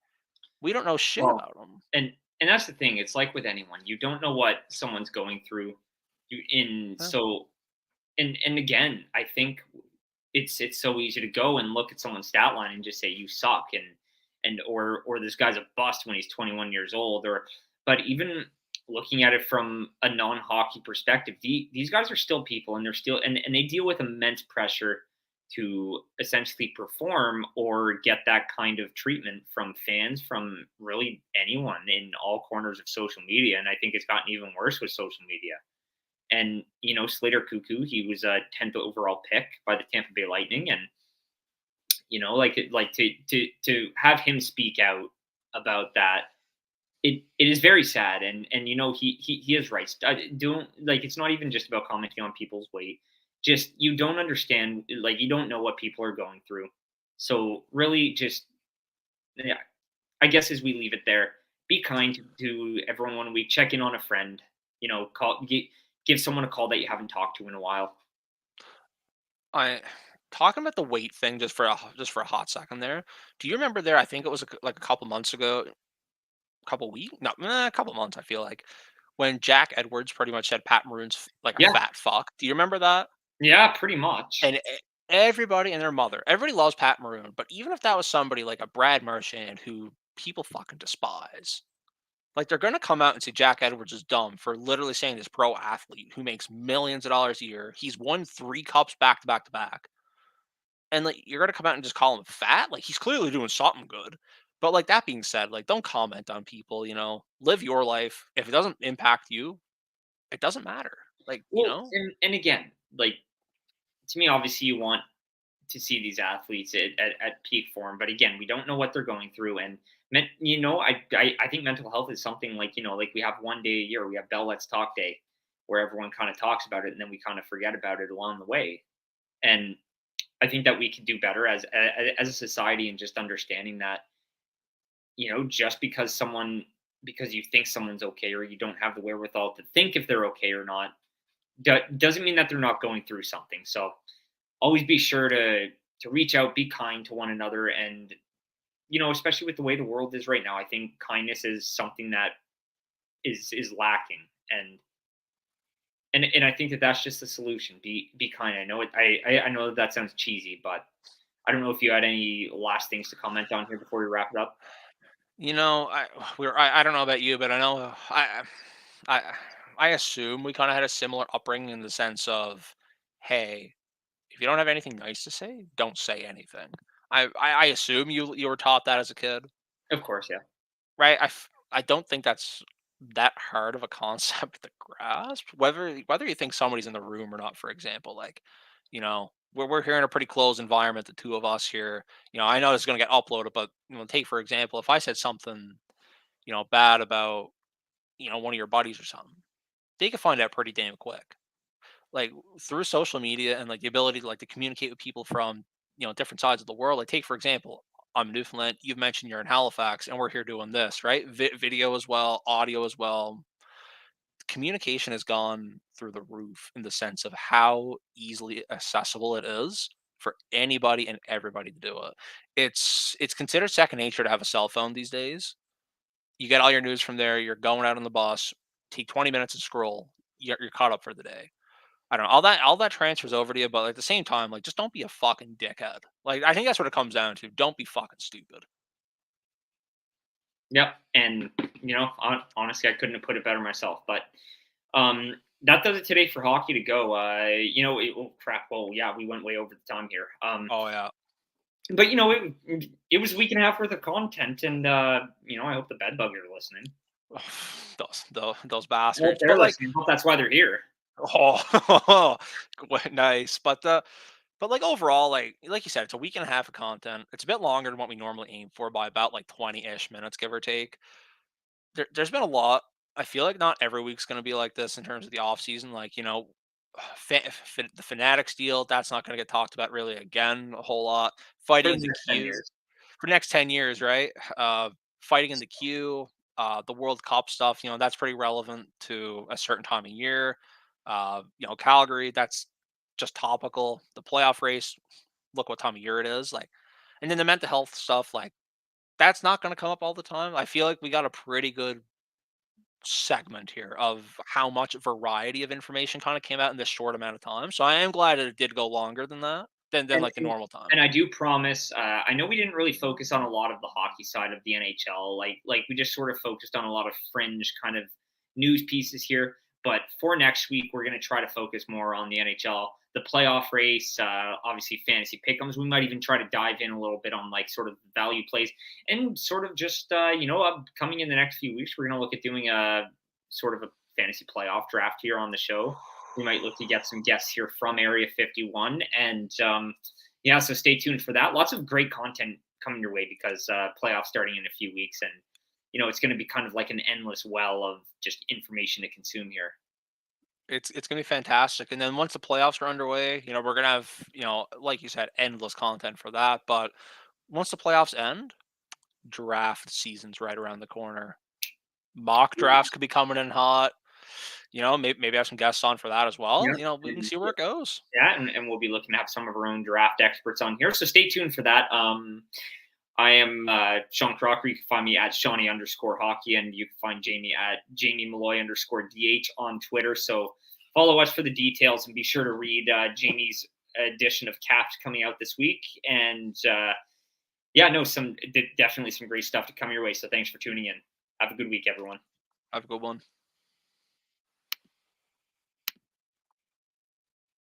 we don't know shit Well, about them. and that's the thing. It's like with anyone, you don't know what someone's going through. You in so and again, I think it's so easy to go and look at someone's stat line and just say you suck or this guy's a bust when he's 21 years old. Or but even looking at it from a non-hockey perspective, these guys are still people, and they're still and they deal with immense pressure to essentially perform or get that kind of treatment from fans, from really anyone in all corners of social media. And I think it's gotten even worse with social media. And Slater Cuckoo, he was a 10th overall pick by the Tampa Bay Lightning, and like to have him speak out about that, it is very sad. And he is right. Don't, like, it's not even just about commenting on people's weight. Just, you don't understand, like, you don't know what people are going through. So really, just, yeah, I guess as we leave it there, be kind to everyone 1 week. Check in on a friend. Give someone a call that you haven't talked to in a while. I Talking about the weight thing just for a hot second there. Do you remember there? I think it was like a couple months ago, a couple weeks, no, a couple months. I feel like when Jack Edwards pretty much said Pat Maroon's like a Yeah, fat fuck. Do you remember that? yeah, pretty much. And everybody and their mother, everybody loves Pat Maroon. But even if that was somebody like a Brad Marchand who people fucking despise, like, they're gonna come out and say Jack Edwards is dumb for literally saying this pro athlete who makes millions of dollars a year. He's won 3 cups back to back to back. And like, you're gonna come out and just call him fat? Like, he's clearly doing something good. But like, that being said, like, don't comment on people, live your life. If it doesn't impact you, it doesn't matter. Like, Well, and again, like, to me, obviously, you want to see these athletes at peak form, but again, we don't know what they're going through. And I think mental health is something, like, like, we have one day a year, we have Bell Let's Talk Day, where everyone kind of talks about it, and then we kind of forget about it along the way. And I think that we could do better as a society, and just understanding that, just because you think someone's okay, or you don't have the wherewithal to think if they're okay or not, doesn't mean that they're not going through something. So always be sure to reach out, be kind to one another. And especially with the way the world is right now, I think kindness is something that is lacking. And I think that that's just the solution. Be kind. I know I know that that sounds cheesy, but I don't know if you had any last things to comment on here before we wrap it up. I I don't know about you, but I know I I assume we kind of had a similar upbringing in the sense of, hey, if you don't have anything nice to say, don't say anything. I assume you were taught that as a kid. Of course, yeah. right? I don't think that's that hard of a concept to grasp. Whether you think somebody's in the room or not, for example, like, we're here in a pretty closed environment, the two of us here. I know it's gonna get uploaded, but take for example, if I said something, bad about, one of your buddies or something, they can find out pretty damn quick. Like through social media and like the ability to like to communicate with people from different sides of the world. Like take for example, I'm in Newfoundland. You've mentioned you're in Halifax, and we're here doing this, right? Video as well, audio as well. Communication has gone through the roof in the sense of how easily accessible it is for anybody and everybody to do it. It's considered second nature to have a cell phone these days. You get all your news from there. You're going out on the bus. Take 20 minutes to scroll. You're caught up for the day. I don't know. All that transfers over to you, but at the same time, like just don't be a fucking dickhead. Like I think that's what it comes down to. Don't be fucking stupid. Yep. And honestly, I couldn't have put it better myself. But that does it today for hockey to go. Oh crap. Well, yeah, we went way over the time here. Oh yeah. But it was a week and a half worth of content, and I hope the bed bug are listening. Those I hope bastards. they're But like, listening. I hope that's why they're here. oh, nice. But like overall, like you said, it's a week and a half of content. It's a bit longer than what we normally aim for by about like 20-ish minutes, give or take. There's been a lot. I feel like not every week's going to be like this in terms of the off season. Like the Fanatics deal, that's not going to get talked about really again a whole lot. For Fighting the in the next 10 queue years. for the next 10 years, right? Fighting in the queue, the World Cup stuff. That's pretty relevant to a certain time of year. Calgary, that's just topical. The playoff race, look what time of year it is. Like, and then the mental health stuff, like that's not going to come up all the time. I feel like we got a pretty good segment here of how much variety of information kind of came out in this short amount of time. So I am glad that it did go longer than that, than And like the and normal time. and I do promise, I know we didn't really focus on a lot of the hockey side of the NHL, like, we just sort of focused on a lot of fringe kind of news pieces here, but for next week, we're gonna try to focus more on the NHL, the playoff race, obviously fantasy pick'ems. We might even try to dive in a little bit on, like, sort of value plays and sort of just, coming in the next few weeks, we're gonna look at doing a sort of a fantasy playoff draft here on the show. We might look to get some guests here from Area 51. And yeah, so stay tuned for that. Lots of great content coming your way because playoffs starting in a few weeks. And, it's going to be kind of like an endless well of just information to consume here. It's gonna be fantastic. And then once the playoffs are underway, we're gonna have, like you said, endless content for that. But once the playoffs end, draft season's right around the corner. Mock drafts could be coming in hot. Maybe have some guests on for that as well. Yeah. We can And, see where it goes. yeah. And we'll be looking to have some of our own draft experts on here. So stay tuned for that. I am Sean Crocker. You can find me at Shawnee_hockey, and you can find Jaime at Jamie_DH on Twitter. So follow us for the details, and be sure to read Jamie's edition of Caps coming out this week. And yeah, no, definitely some great stuff to come your way. So thanks for tuning in. Have a good week, everyone. Have a good one.